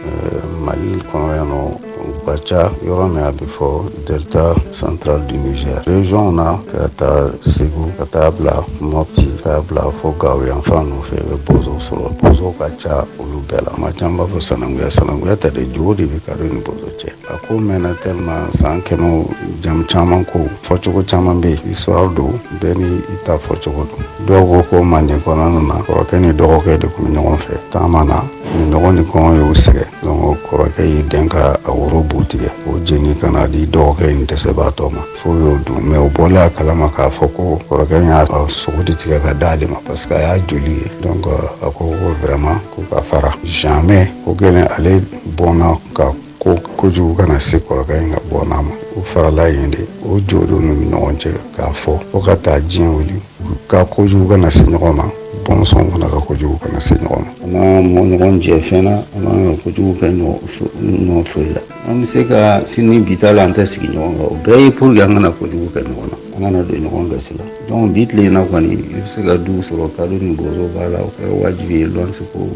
Mali kɔnɔ yan nɔ ka ca yɔrɔ min a bɛ fɔ delta central du Niger région na ka taa Segu ka taa bila Mopti ka bila fo Gawo yan fan ninnu fɛ i bɛ bozow sɔrɔ bozow ka ca olu bɛɛ la maa caman b'a fɔ sananguya tɛ dɛ jogo de bɛ kari ni bozo cɛ a ko mɛnna tellement san kɛmɛw jamu caman ko fɔcogo caman bɛ yen histoire don bɛɛ ni i ta fɔcogo don dɔw ko manden kɔnɔna na kɔrɔkɛ ni dɔgɔkɛ de tun bɛ ɲɔgɔn fɛ taama na ni dɔgɔ ni kɔngɔ y'u sɛgɛn donc kɔrɔkɛ y'i den ka a woro bu tigɛ o jeni ka na di dɔgɔkɛ in dɛsɛbaatɔ ma fo y'o dun mais o bɔla a kalama k'a fɔ ko kɔrɔkɛ in y'a sogo de tigɛ ka d'ale ma parce que a y'a joli ye donc a ko vraiment ko ka fara jamais ko gɛlɛn ale bɔnna ka ko kojugu kana se kɔrɔkɛ in ka bɔnna ma o farala yen de o jɔdon n'u ni ɲɔgɔn cɛ k'a fɔ fo ka taa diɲɛ wuli ka kojugu kana se ɲɔgɔn ma bɔnsɔn fana ka kojugu kana se ɲɔgɔn ma an ka mɔ ɲɔgɔn jɛ fɛn na an kan ka kojugu kɛ ɲɔgɔn foyi la an bɛ se ka sini bi ta la an tɛ sigi ɲɔgɔn kan o bɛɛ ye pour que an kana kojugu kɛ ɲɔgɔn na an kana don ɲɔgɔn gasi la donc bi tile in na kɔni i bɛ se ka du sɔrɔ kadɔ ni bozo b'a la o kɛra wajibi ye luwanse ko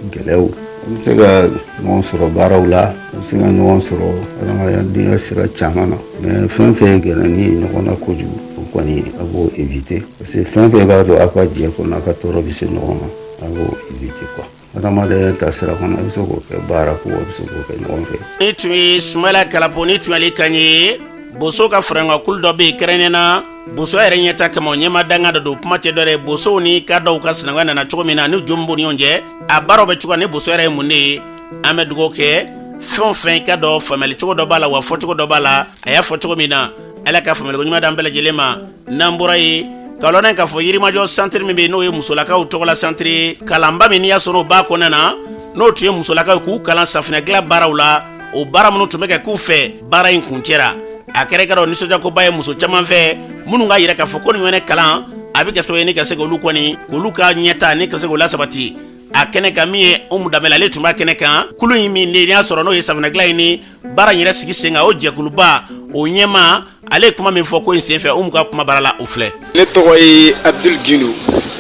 gɛlɛyaw an bɛ se ka ɲɔgɔn sɔrɔ baaraw la an bɛ se ka ɲɔgɔn sɔrɔ adamadenya sira caman na mais fɛn fɛn ye gɛlɛnni ye ɲɔgɔn na kojugu o kɔni a b'o éviter parce que fɛn fɛn b'a to a ka jɛ kɔnɔ a ka tɔɔrɔ bɛ se ɲɔgɔn ma a b'o éviter quoi adamadenya ta sira kɔnɔ a bɛ se k'o kɛ baara ko a bɛ se k'o kɛ ɲɔgɔn fɛ. Ni tun ye Sumala Kalapo ni tun ye Ale Kane ye bozo ka fara ɲɔgɔn kulu dɔ bɛ yen kɛrɛnkɛrɛnna bozo yɛrɛ ɲɛta kama o ɲɛma danga dɔ don kuma tɛ dɔ dɛ bozow ni kadɔw ka sinankunya nana cogo min na ni jɔn b'u ni ɲɔgɔn cɛ a baaraw bɛ cogo ni bozo yɛrɛ ye mun de ye an bɛ dugawu kɛ fɛn o fɛn ka dɔ faamuyali cogo dɔ b'a la wa fɔcogo dɔ b'a la a y'a fɔ cogo min na Ala ka faamuyali ko ɲuman d'an bɛɛ lajɛlen ma n'an bɔra ye ka lɔn k'a fɔ Yirimajɔ centre min bɛ yen n'o ye musolakaw tɔgɔla centre ye kalanba min n'i y'a sɔrɔ o b'a kɔnɔna na n'o tun ye musolakaw ye k'u kalan safinɛ dilan baaraw la o baara minnu tun bɛ kɛ k'u fɛ baara in kun cɛra a kɛra ka dɔn nisɔndiyakoba ye muso caman fɛ minnu ka yira k'a fɔ ko nin ɲɔgɔnna kalan a bɛ kɛ sababu ye ni ka se k'olu kɔni k'olu ka ɲɛta ni ka se k'o lasabati a kɛnɛ kan min ye Umu Danbɛlɛ ale tun b'a kɛnɛ kan kulu in min n'i y'a sɔrɔ n'o ye safinɛ dilan in ni baara in yɛrɛ sigi sen kan o jɛkuluba o ɲɛma ale kuma min fɔ ko in senfɛ ka kuma bara la o filɛ. Ne tɔgɔ ye Abdul Gindo,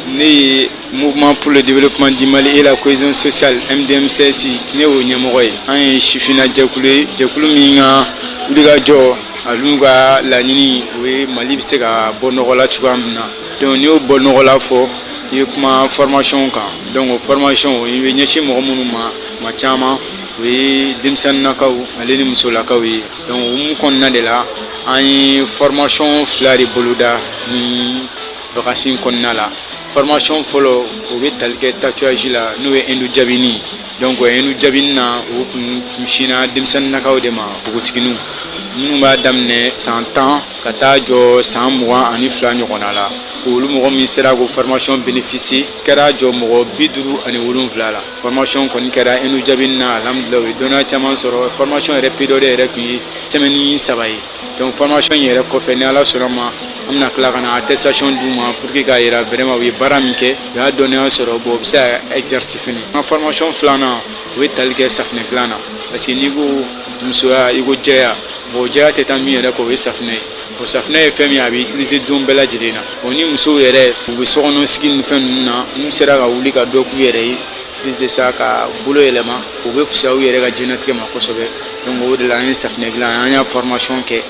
ne ye Mouvement pour le développement du Mali et la cohésion sociale MDMCSI ne y'o ɲɛmɔgɔ ye. An ye sifina jɛkulu ye, jɛkulu min ka wulikajɔ olu ka laɲini o ye Mali bɛ se ka bɔ nɔgɔ la cogoya min na. Donc n'i y'o bɔ nɔgɔ la fɔ i ye kuma formation kan. Donc o formation i bɛ ɲɛsin mɔgɔ minnu ma caman o ye denmisɛnninnakaw ale ni musolakaw ye. Donc o mun kɔnɔna de la an ye formation 2 de boloda ni vacances kɔnɔna la. Formation fɔlɔ o bɛ tali kɛ tatouage la n'o ye endo jabini. Donc endo jabini na o kun sina denmisɛnninnakaw de ma npogotigininw minnu b'a daminɛ san 10 ka taa jɔ san 22 ɲɔgɔnna la. Olu mɔgɔ min sera ko formation bénéficier kɛra jɔ mɔgɔ 57 la. Formation kɔni kɛra endo jabini na alhamdulillah o ye dɔnniya caman sɔrɔ. Formation yɛrɛ période yɛrɛ tun ye semaine 3 ye. Donc formation yɛrɛ kɔfɛ ni Ala sɔnna ma an bɛna tila ka na attestation d'u ma pour que k'a yira vraiment u ye baara min kɛ u y'a dɔnniya sɔrɔ bon u bɛ se ka exercer fini. N ka formation 2nan o ye tali kɛ safinɛ dilan na parce que n'i ko musoya i ko jɛya bon jɛya tɛ taa min yɛrɛ kɔ o ye safinɛ ye. O safinɛ ye fɛn min a bɛ utiliser don bɛɛ lajɛlen na. Bon ni musow yɛrɛ u bɛ sokɔnɔ sigi ni fɛn ninnu na n'u sera ka wuli ka dɔ k'u yɛrɛ ye plus de ça ka bolo yɛlɛma o bɛ fisaya u yɛrɛ ka diɲɛlatigɛ ma kosɛbɛ. Donc o de la an ye safinɛ dilan an y'a formation kɛ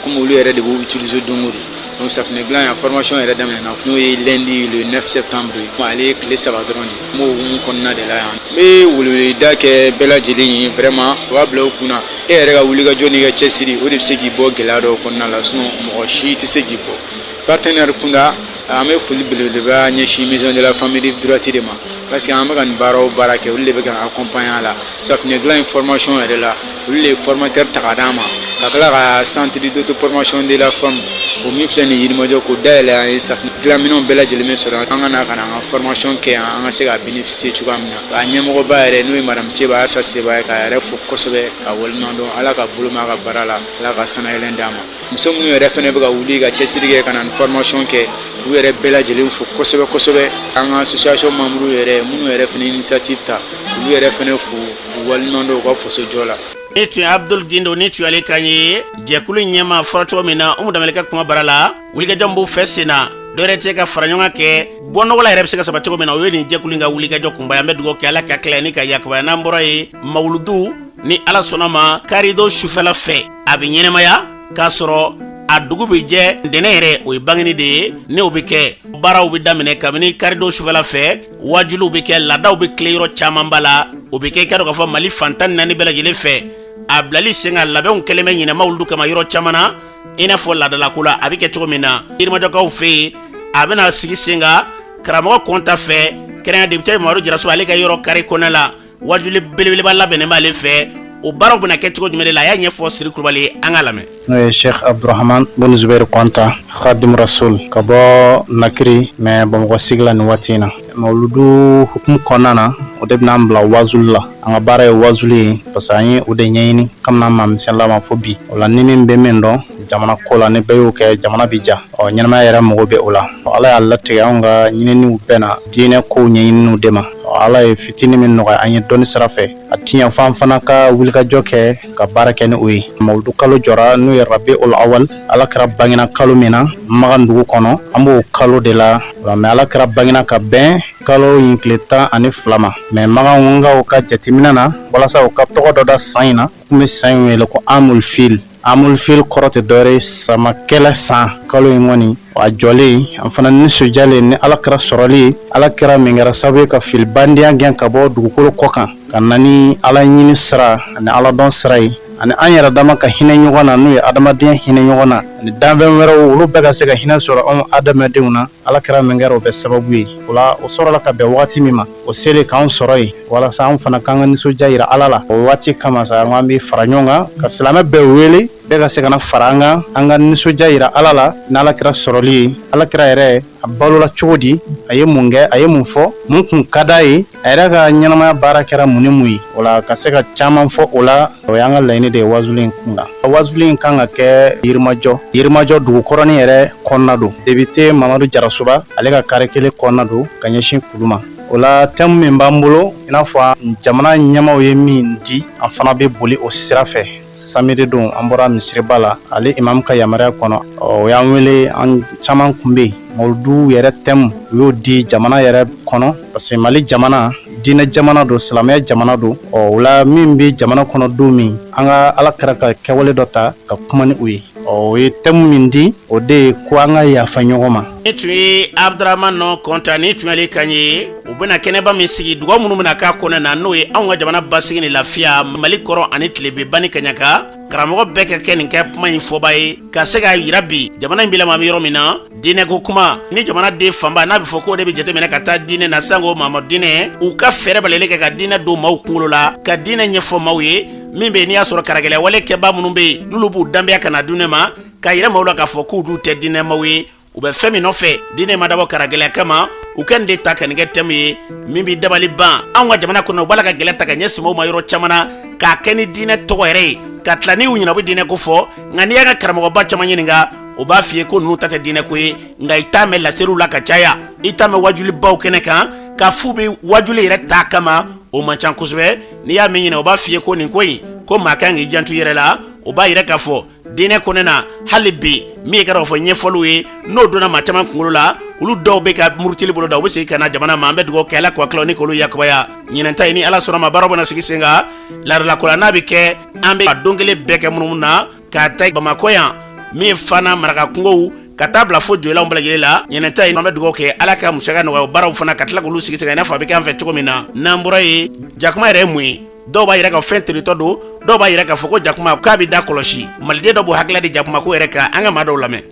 comme olu yɛrɛ de b'o utiliser don o don. Donc safinɛ dilan ya formation yɛrɛ daminɛna n'o ye lundi le 9 septembre ye. Ale ye tile 3 dɔrɔn de. N b'o hukumu kɔnɔna de la yan. N bɛ weleweleda kɛ bɛɛ lajɛlen ye vraiment u b'a bila u kunna e yɛrɛ ka wulikajɔ n'i ka cɛsiri o de bɛ se k'i bɔ gɛlɛya dɔw kɔnɔna la sinon mɔgɔ si tɛ se k'i bɔ. Partenaire kunda an bɛ foli belebeleba ɲɛsin maison de la famille droite de ma parce que an bɛ ka nin baara o baara kɛ olu de bɛ ka accompagner a la. Safinɛ dilan in formation yɛrɛ la olu de ye formateur ta ka d'an ma ka tila ka centre d'auto formation de la femme o min filɛ nin Yirimajɔ k'o dayɛlɛ an ye safinɛ dilan minɛnw bɛɛ lajɛlen bɛ sɔrɔ an ka na ka na an ka formation kɛ yan an ka se ka bénéficier cogoya min na. Ka ɲɛmɔgɔba yɛrɛ n'o ye madame Seba Asa Seba ye k'a yɛrɛ fo kosɛbɛ ka waleɲuman dɔn Ala ka bolo mɛn a ka baara la Ala ka sanayɛlɛn d'a ma. Muso minnu yɛrɛ fɛnɛ bɛ ka wuli ka cɛsiri kɛ ka na nin formation kɛ u yɛrɛ bɛɛ lajɛlen fo kosɛbɛ kosɛbɛ. An ka association membre yɛrɛ minnu yɛrɛ fɛnɛ initiative ta olu yɛrɛ fɛnɛ fo u waleɲuman dɔn u ka faso jɔ la. Ne tun ye Abdul Gindo ni tun ale kan ye jɛkulu ɲɛma fɔra cogo min na Umu Danbɛlɛ ka kuma bara la wulikajɔ b'u fɛ sen na dɔ yɛrɛ tɛ ka fara ɲɔgɔn kɛ bɔnɔgɔ la yɛrɛ bɛ se ka saba cogo min na o ye nin jɛkulu in ka wulikajɔ kunba an bɛ dugawu kɛ Ala ka kila ni ka yakubaya n'an bɔra ye mawuludu ni Ala sɔnna ma karido sufɛla fɛ a bɛ ɲɛnɛmaya k'a sɔrɔ a dugu bɛ jɛ ntɛnɛn yɛrɛ o ye bangeni de ye ne o bɛ kɛ baaraw bɛ daminɛ kabini karido sufɛla fɛ wajuliw bɛ kɛ laadaw bɛ tile yɔrɔ caman ba la o bɛ kɛ i ka dɔn k'a fɔ Mali fantan 4 bɛɛ lajɛlen fɛ a bilali sen ka labɛnw kɛlen bɛ ɲinɛma olu kama yɔrɔ caman na i n'a fɔ laadalako la a bɛ kɛ cogo min na Yirimajɔkaw fɛ yen a bɛna sigi sen kan karamɔgɔ Kɔnta fɛ kɛrɛnkɛrɛnnen député Mamadu Jaraso ale ka yɔrɔ kari kɔnɔ la wajuli belebeleba labɛnnen b'ale fɛ o baaraw bɛna kɛ cogo jumɛn de la a y'a ɲɛfɔ Siri Kulubali an ka lamɛn. N'o ye Cheikh Abdurahman Bun Zubairu Kɔnta Khadim Rasul ka bɔ Nakiri mais Bamakɔ sigi la nin waati in na. Mawuludu hukumu kɔnɔna na o de bɛna an bila wazuli la an ka baara ye wazuli ye parce que an ye o de ɲɛɲini kabini an ma misɛnla ma fo bi o la ni min bɛ min dɔn jamana ko la ni bɛɛ y'o kɛ jamana bi ja ɲɛnamaya yɛrɛ mago bɛ o la Ala y'a latigɛ anw ka ɲininiw bɛɛ na diinɛ kow ɲɛɲininiw de ma Ala ye fitini min nɔgɔya an ye dɔnni sira fɛ a tiɲɛ fɔ an fana ka wulikajɔ kɛ ka baara kɛ ni o ye Mawuludu kalo jɔra n'o ye Rabiul Awal Ala kɛra bangena kalo min na Magan dugu kɔnɔ an b'o kalo de la mais Ala kɛra bangena ka bɛn kalo in tile 12 ma mais Magan ka jateminɛ na walasa u ka tɔgɔ dɔ da san in na kun bɛ san in wele ko Amul Fil kɔrɔ tɛ dɔwɛrɛ ye samakɛlɛ san kalo in kɔni a jɔlen an fana nisɔndiyalen ni Ala kɛra sɔrɔli Ala kɛra min kɛra sababu ye ka filibandenya gɛn ka bɔ dugukolo kɔ kan ka na ni Ala ɲini sira ani Ala dɔn sira ye ani an yɛrɛ dama ka hinɛ ɲɔgɔn na n'o ye adamadenya hinɛ ɲɔgɔn na ani danfɛn wɛrɛw olu bɛɛ ka se ka hinɛ sɔrɔ anw adamadenw na Ala kɛra min kɛra o bɛ sababu ye o la o sɔrɔla ka bɛn wagati min ma o selen k'anw sɔrɔ yen walasa anw fana k'an ka nisɔndiya yira Ala la o waati kama sa an bɛ fara ɲɔgɔn kan ka silamɛ bɛɛ wele bɛɛ ka se ka na fara an kan an ka nisɔndiya yira Ala la ni Ala kɛra sɔrɔli ye Ala kɛra yɛrɛ a balola cogo di a ye mun kɛ a ye mun fɔ mun kun ka d'a ye a yɛrɛ ka ɲɛnamaya baara kɛra mun ni mun ye o la ka se ka caman fɔ o la o y'an ka laɲini de ye wazuli in kun kan wazuli in kan ka kɛ Yirimajɔ dugukɔrɔnin yɛrɛ kɔnɔna don député Mamadu Jarasuba ale ka kare kelen kɔnɔna don ka ɲɛsin kulu ma o la thème min b'an bolo i n'a fɔ jamana ɲɛmaaw ye min di an fana bɛ boli o sira fɛ samedi don an bɔra misiriba la ale imam ka yamaruya kɔnɔ o y'an wele an caman kun be mawludu yɛrɛ tɛmu u y'o di jamana yɛrɛ kɔnɔ parce que Mali jamana diinɛ jamana don silamɛya jamana don o la min be jamana kɔnɔ don min an ka ala kɛra ka kɛwale dɔ ta ka kuma ni o ye o ye tɛmu min di o de ye ko an ka yafa ɲɔgɔn ma. Ni tun ye Abdurahman nɔ kɔntan ni tun y'ale kan ye u bɛna kɛnɛba min sigi dugawu minnu bɛna k'a kɔnɔ na n'o ye anw ka jamana basigi ni lafiya Mali kɔrɔ ani tilebeba ni kaɲaka karamɔgɔ bɛɛ ka kɛ nin kɛ kuma in fɔba ye ka se k'a yira bi jamana in bilama bɛ yɔrɔ min na diinɛ ko kuma ni jamana den fanba n'a bɛ fɔ k'o de bɛ jateminɛ ka taa diinɛ na sango Mamadu diinɛ u ka fɛɛrɛ balalen kɛ ka diinɛ don maaw kunkolo la ka diinɛ ɲɛfɔ maaw ye min bɛ n'i y'a sɔrɔ karagɛlɛ wale kɛba minnu bɛ yen n'olu b'u danbeya ka na diinɛ ma ka yira maaw la k'a fɔ k'u dun tɛ diinɛ maaw ye u bɛ fɛn min nɔfɛ diinɛ ma dabɔ karagɛlɛ kama u ka nin de ta ka nin kɛ tɛmu ye min bɛ dabali ban anw ka jamana kɔnɔ u b'a la ka gɛlɛ ta ka ɲɛsin maaw ma yɔrɔ caman na k'a kɛ ni diinɛ tɔgɔ yɛrɛ ye ka tila n'i y'u ɲinɛ u bɛ diinɛ ko fɔ nka n'i y'a ka karamɔgɔba caman ɲininka o b'a f'i ye ko ninnu ta tɛ diinɛ ko ye nka i t'a mɛn laseliw la ka caya i t'a mɛn wajulibaw kɛnɛ kan k'a f'u bɛ wajuli yɛrɛ t'a kama o man ca kosɛbɛ n'i y'a mɛn ɲinɛ o b'a f'i ye ko nin ko in ko maa kan k'i janto i yɛrɛ la o b'a yɛrɛ k'a fɔ diinɛ kɔnɔ na hali bi min ye kɛra fɔ ɲɛfɔliw ye n'o donna maa caman kunkolo la olu dɔw bɛ ka murutili bolo da u bɛ segin ka na jamana ma an bɛ dugawu kɛ ala k'o hakililaw ni k'olu yakubaya ɲinɛn ta ye ni ala sɔnna ma baaraw bɛna sigi sen kan laadalakola n'a bɛ kɛ an bɛ a don kelen bɛɛ kɛ munumunu na k'a ta bamakɔ yan min ye fana maraka kungow ka taa bila fo jɔyɔrɔw bɛɛ lajɛlen la ɲinɛn ta ye an bɛ dugawu kɛ ala ka musaka nɔgɔya o baaraw fana ka tila k'olu sigi sen kan i n'a fɔ a bɛ kɛ an fɛ cogo min na n'an bɔra ye jakuma yɛrɛ ye mun ye dɔw b'a yira ka fɛn teritɔ don dɔw b'a yira k'a fɔ ko jakuma k'a bɛ da kɔlɔsi maliden dɔ b'o hakilila di jakuma ko yɛrɛ kan an ka maa dɔw lamɛn.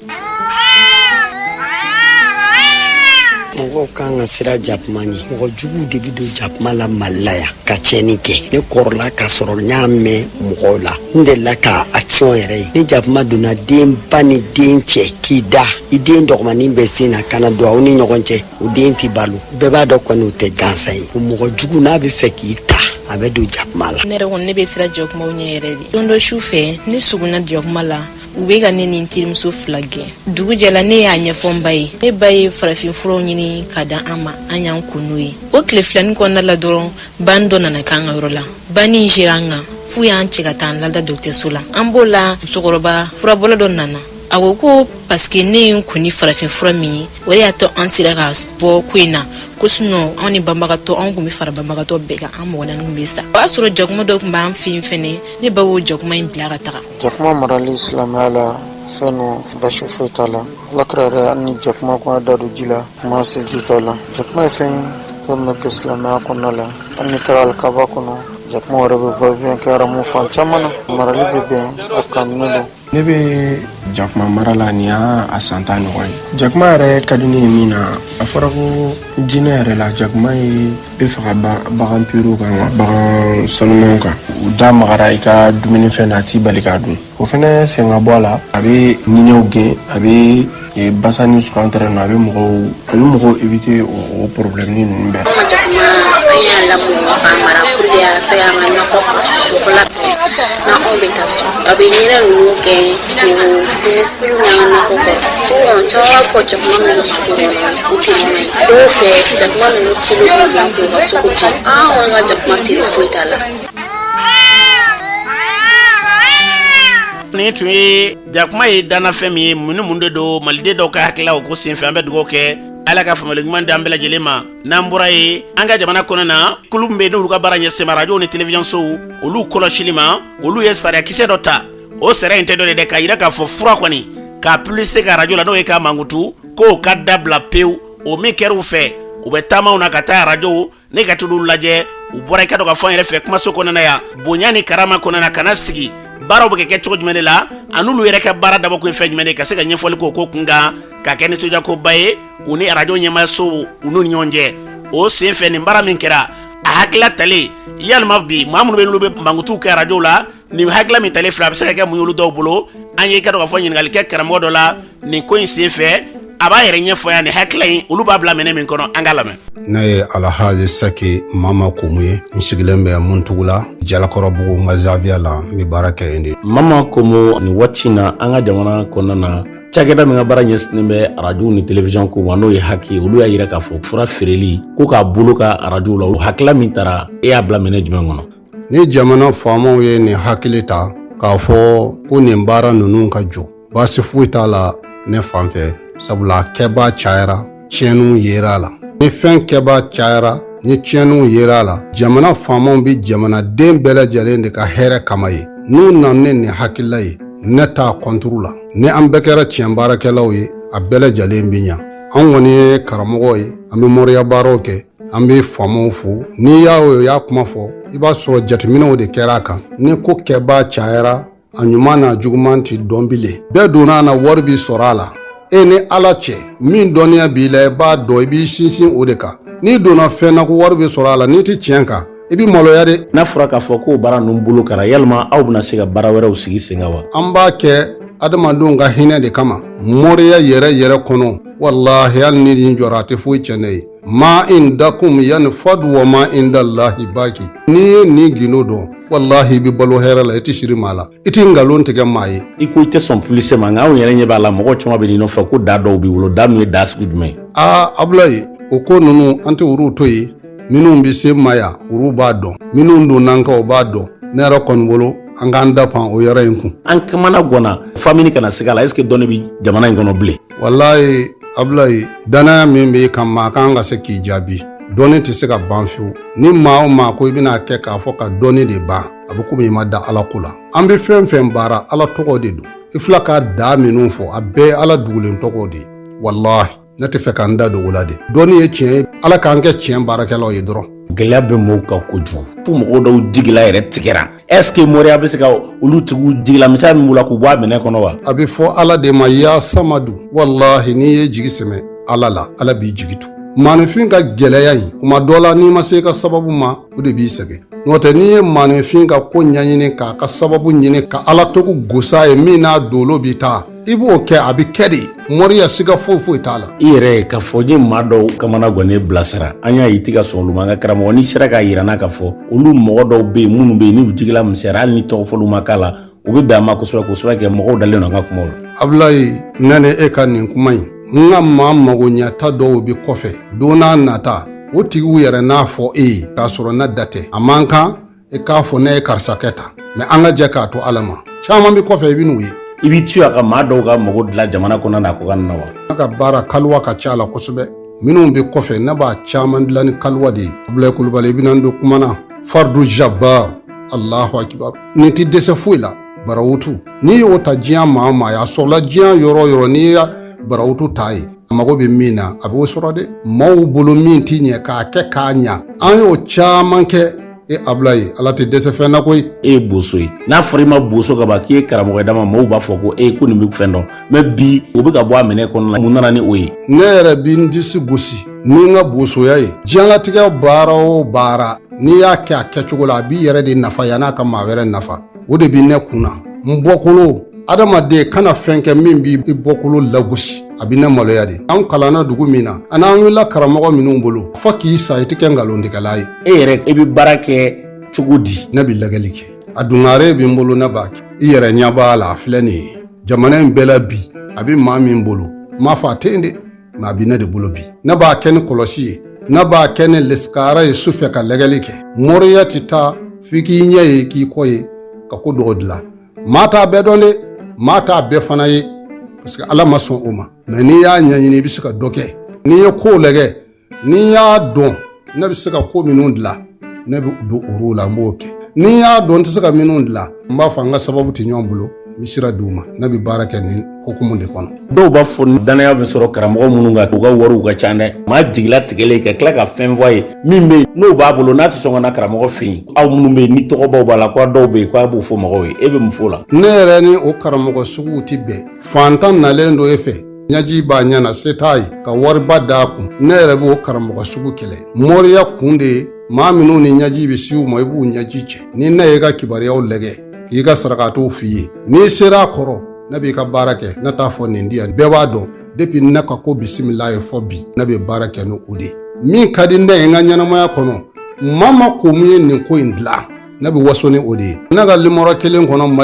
mɔgɔw kan ka sira jakuma ɲɛ mɔgɔ juguw de bɛ don jakuma la Mali la yan ka tiɲɛni kɛ ne kɔrɔla k'a sɔrɔ n y'a mɛn mɔgɔw la n delila k'a action yɛrɛ ye ni jakuma donna den ba ni den cɛ k'i da i den dɔgɔmanin bɛ sen na kana don aw ni ɲɔgɔn cɛ o den tɛ balo bɛɛ b'a dɔn kɔni o tɛ gansan ye o mɔgɔ jugu n'a bɛ fɛ k'i ta a bɛ don jakuma la. ne yɛrɛ kɔni ne bɛ sira jakumaw ɲɛ yɛrɛ de don dɔ su fɛ ne sugunna jakuma la u bɛ ka ne ni n terimuso fila gɛn dugu jɛla ne y'a ɲɛfɔ n ba ye ne ba ye farafinfuraw ɲini ka da an ma an y'an ko n'o ye o tile filanin kɔnɔna la dɔrɔn ban dɔ nana k'an ka yɔrɔ la banni in sera an kan f'u y'an cɛ ka taa an lada dɔgɔtɔrɔso la an b'o la musokɔrɔba furabɔla dɔ nana a ko ko paske ne ye n kun ni farafinfura min ye o de y'a to an sera ka bɔ ko in na ko sinɔn anw ni banbagatɔ anw kun bɛ fara banbagatɔ bɛɛ kan an mɔgɔ naani kun bɛ sa o y'a sɔrɔ jakuma dɔ kun b'an fɛ yen fɛnɛ ne ba y'o jakuma in bila ka taga. jakuma marali silamɛya la fɛn no basi foyi t'a la alakira yɛrɛ hali ni jakuma kun da don ji la kuma se ji t'a la jakuma ye fɛn min bɛ silamɛya kɔnɔna la hali ni taara alikaba kɔnɔ jakuma wɛrɛ bɛ va-et-vient kɛ aramu fan caman na marali bɛ bɛn a kanunen don. ne bɛ jakuma mara la nin y'a san 10 ɲɔgɔn ye jakuma yɛrɛ ka di ne ye min na a fɔra ko jinɛ yɛrɛ la jakuma ye bɛ fɛ ka bagan perew kan wa bagan sanumanw kan u da magara i ka dumunifɛn na a t'i bali k'a dun o fɛnɛ sen ka bɔ a la a bɛ ɲinɛw gɛn a bɛ basa ni sugantere na a bɛ mɔgɔw éviter o problème ninnu bɛɛ. jakuma an y'a labɔ k'a mara pour que a ka se ka nɔgɔ sufɛla fɛ na anw bɛ taa so a bɛ ɲinɛ ninnu gɛn k'u ɲaga nɔgɔ kɔ caman b'a fɔ jakuma min ka sugu kɔnɔ o tɛ ɲuman ye dɔw fɛ jakuma ninnu cili b'u bila k'u ka sugu ci an kɔni ka jakuma teri foyi t'a la. ni tun ye jakuma ye danafɛn min ye mun ni mun de don maliden dɔw ka hakililaw ko senfɛ an bɛ dugawu kɛ ala ka faamuyali ɲuman di an bɛɛ lajɛlen ma n'an bɔra ye an ka jamana kɔnɔ na kulu min bɛ yen n'olu ka baara ɲɛsin radio ni télévision sow olu kɔlɔsili ma olu ye sariya kisɛ dɔ ta o sariya in tɛ dɔ de dɛ k'a yira k'a fɔ fura kɔni k'a publicité ka radio la n'o ye k'a mankutu k'o ka dabila pewu o min kɛra u fɛ u bɛ taamaw na ka taa radio ne ka t'olu lajɛ u bɔra i ka dɔn ka fɔ an yɛrɛ fɛ kumaso kɔnɔna yan bonya ni karama kɔnɔna na kana sigi baaraw bɛ kɛ cogo jumɛn de la an'olu yɛrɛ ka baara dabɔ ko ye fɛn jumɛn de ka se ka ɲɛfɔli k'o ko kun kan ka kɛ nisɔndiyakoba ye u ni radio ɲɛmaayaso u n'u ni ɲɔgɔn cɛ o sen fɛ nin baara min kɛra a hakilila talen yalima bi maa minnu bɛ n'olu bɛ mankutuw kɛ radio la nin hakilila min talen filɛ a bɛ se ka kɛ mun ye olu dɔw bolo an ye i ka dɔn ka fɔ ɲininkali kɛ karamɔgɔ dɔ la nin ko in sen fɛ a b'a yɛrɛ ɲɛfɔ yan nin hakilila in olu b'a bila minɛ min kɔnɔ an ka lamɛn. ne ye Alhaji Saki Mama Kumu ye n sigilen bɛ Muntugu la Jalakɔrɔbugu Mazavia la n bɛ baara kɛ yen de. Mama Kumu nin waati in na an ka jamana kɔnɔna na cakɛda min ka baara ɲɛsinnen bɛ radio ni télévision ko ma n'o ye Haki olu y'a yira k'a fɔ fura feereli ko k'a bolo ka radio la o hakilila min taara e y'a bila minɛ jumɛn kɔnɔ. ni jamana faamaw ye nin hakili ta k'a fɔ ko nin baara ninnu ka jɔ baasi foyi t'a la ne fan fɛ sabula kɛba cayara tiɲɛniw yera la ni fɛn kɛba cayara ni tiɲɛniw yera la jamana faamaw bi jamanaden bɛɛ lajɛlen de ka hɛrɛ kama ye n'u nana ni hakilila ye ne t'a kɔnturu la ni an bɛɛ kɛra tiɲɛ baarakɛlaw ye a bɛɛ lajɛlen bi ɲa an kɔni ye karamɔgɔ ye an bɛ mɔriya baaraw kɛ an bɛ faamaw fo n'i y'a kuma fɔ i b'a sɔrɔ jateminɛw de kɛra a kan ni ko kɛba cayara a ɲuman n'a juguman ti dɔn bilen bɛɛ donna a na wari bi sɔrɔ a la e ni ala cɛ min dɔnniya b'i la i b'a dɔn i b'i sinsin o de kan n'i donna fɛn na ko wari bi sɔrɔ a la n'i ti tiɲɛ kan i bi maloya de n'a fɔra k'a fɔ k'o baara ninnu bolo kɛra yalima aw bɛna se ka baara wɛrɛw sigi sen kan wa an b'a kɛ adamadenw ka hinɛ de kama mɔriya yɛrɛ kɔnɔ wallahi hali ni nin jɔra a tɛ foyi tiɲɛ ne ye ma indakum yanfadu wa ma indallahi baki n'i ye nin gindo dɔn wallahi i bi balo hɛrɛ la i ti siri maa la i ti ngalon tigɛ maa ye i ko i tɛ sɔn publicité ma nka anw yɛrɛ ɲɛ b'a la mɔgɔ caman bɛ n'i nɔfɛ ko da dɔw b'i bolo da min ye da sugu jumɛn ye Abulayi o ko ninnu an tɛ olu to yen minnu bi se ma yan olu b'a dɔn minnu donn'an kan o b'a dɔn ne yɛrɛ kɔni bolo an k'an da pan o yɔrɔ in kun an kamana gɔnna famille kana se a la est-ce que dɔnni bi jamana in kɔnɔ bilen wallahi Abulayi danaya min b'i kan maa kan ka se k'i jaabi dɔnni tɛ se ka ban fiyewu ni maa o maa ko i bɛna kɛ k'a fɔ ka dɔnni de ban a bɛ komi i ma da ala ko la an bɛ fɛn fɛn baara ala tɔgɔ de don i fila ka da minnu fɔ a bɛɛ ye ala dugulen tɔgɔ de ye wallahi ne tɛ fɛ k'an da dogo la de dɔnni ye tiɲɛ ye ala k'an kɛ tiɲɛ baarakɛlaw ye dɔrɔn gɛlɛya bɛ mɔgɔw kan kojugu fo mɔgɔw dɔw jigila yɛrɛ tigɛra est-ce que mɔriya bɛ se ka olu tigiw jigila misali min b'u la k'u bɔ a minɛ kɔnɔ wa a bɛ fɔ ala de ma ya samadu wallahi n'i ye jigi sɛmɛ ala la ala b'i jigi tu maanifin ka gɛlɛya in kuma dɔ la n'i ma se ka sababu ma o de b'i sɛgɛn n'o tɛ n'i ye maanifin ka ko ɲɛɲini k'a ka sababu ɲini ka ala togo gosa ye min n'a dolo b'i ta i b'o kɛ a bɛ kɛ de mɔriya siga foyi t'a la i yɛrɛ ka fɔ ni maa dɔw kamana gɔnnen bilasira an y'a ye i tɛ ka sɔn olu ma an ka karamɔgɔ n'i sera k'a yira n'a ka fɔ olu mɔgɔ dɔw bɛ yen minnu bɛ yen n'u jigila misɛra hali ni tɔgɔ fɔliw ma k'a la u bɛ bɛn a ma kosɛbɛ kɛ mɔgɔw dalen don an ka kumaw la Abulayi ne ni e ka nin kuma in n ka maa mago ɲɛta dɔw bi kɔfɛ don n'a nata o tigiw yɛrɛ n'a fɔ e ye k'a sɔrɔ ne da tɛ a man kan e k'a fɔ ne ye karisa kɛ tan mɛ an ka jɛ k'a to ala ma caman bi kɔfɛ i bi n'u ye i b'i tuya ka maa dɔw ka mago dilan jamana kɔnɔ na ko ka na wa ne ka baara kaliwa ka ca la kosɛbɛ minnu bi kɔfɛ ne b'a caman dilan ni kaliwa de ye Abulayi Kulubali i bɛna n don kuma na fardu jabbar Allahu akibar nin ti dɛsɛ foyi la barawutu n'i y'o ta diɲɛ maa o maa a sɔrɔla diɲɛ yɔrɔ yɔrɔ n'i ye barawutu ta ye a mago bɛ min na a b'o sɔrɔ dɛ maaw bolo min ti ɲɛ k'a kɛ k'a ɲa an y'o caman kɛ e Abulayi ala tɛ dɛsɛ fɛn na koyi e ye boso ye n'a fɔra i ma boso ka ban k'i ye karamɔgɔ ye dama maaw b'a fɔ ko ko nin bɛ fɛn dɔn mɛ bi o bɛ ka bɔ a minɛ kɔnɔ la mun nana ni o ye ne yɛrɛ bi n disi gosi ni n ka bosoya ye diɲɛlatigɛ baara o baara n'i y'a kɛ a kɛcogo la a b'i yɛrɛ de nafa yan'a ka maa wɛrɛ nafa o de bi ne kunna n bɔkolo adamaden kana fɛn kɛ min b'i bɔkolo lagosi a bi ne maloya de an kalanna dugu min na ani an wulila karamɔgɔ minnu bolo fɔ k'i sa i tɛ kɛ nkalontigɛla ye e yɛrɛ i bɛ baara kɛ cogo di ne bi lagɛli kɛ a dungare bi n bolo ne b'a kɛ i yɛrɛ ɲɛ b'a la a filɛ nin ye jamana in bɛɛ la bi a bi maa min bolo n m'a fɔ a tɛ yen de mɛ a bi ne de bolo bi ne b'a kɛ ni kɔlɔsi ye ne b'a kɛ ni lesikara ye sufɛ ka lagɛli kɛ mɔriya tɛ taa f'i k'i ɲɛ ye k'i kɔ ye ka ko dɔgɔ dilan maa t'a bɛɛ dɔn de maa t'a bɛɛ fana ye parce que ala ma sɔn o ma mɛ n'i y'a ɲɛɲini i bɛ se ka dɔ kɛ n'i ye kow lagɛ n'i y'a dɔn ne bɛ se ka ko minnu dilan ne bɛ don olu la n b'o kɛ n'i y'a dɔn n tɛ se ka minnu dilan n b'a fɔ an ka sababu tɛ ɲɔgɔn bolo n bɛ sira d'u ma ne bɛ baara kɛ nin hukumu de kɔnɔ dɔw b'a fɔ danaya bɛ sɔrɔ karamɔgɔ minnu kan u ka wariw ka ca dɛ maa jigila tigɛlen ka tila ka fɛn fɔ a ye min bɛ yen n'o b'a bolo n'a tɛ sɔn ka na karamɔgɔ fɛ yen aw minnu bɛ yen ni tɔgɔbaw b'a la ko dɔw bɛ yen ko a b'o fɔ mɔgɔw ye e bɛ mun fɔ o la ne yɛrɛ ni o karamɔgɔ suguw tɛ bɛn fantan nalen don e fɛ ɲaji b'a ɲɛna se t'a ye ka wariba d'a kun ne yɛrɛ b'o karamɔgɔ sugu kɛlɛ mɔriya kun de ye maa minnu ni ɲaji bɛ si u ma i b'u ɲaji cɛ ni ne ye ka kibaruyaw lagɛ k'i ka sarakatow f'i ye n'i sera a kɔrɔ ne b'i ka baara kɛ ne t'a fɔ nin di yan bɛɛ b'a dɔn depuis ne ka ko bisimila ye fɔ bi ne bɛ baara kɛ ni o de min ka di ne ye n ka ɲɛnamaya kɔnɔ maa ma ko mun ye nin ko in dilan ne bɛ waso ni o de ye ne ka limɔrɔ kelen kɔnɔ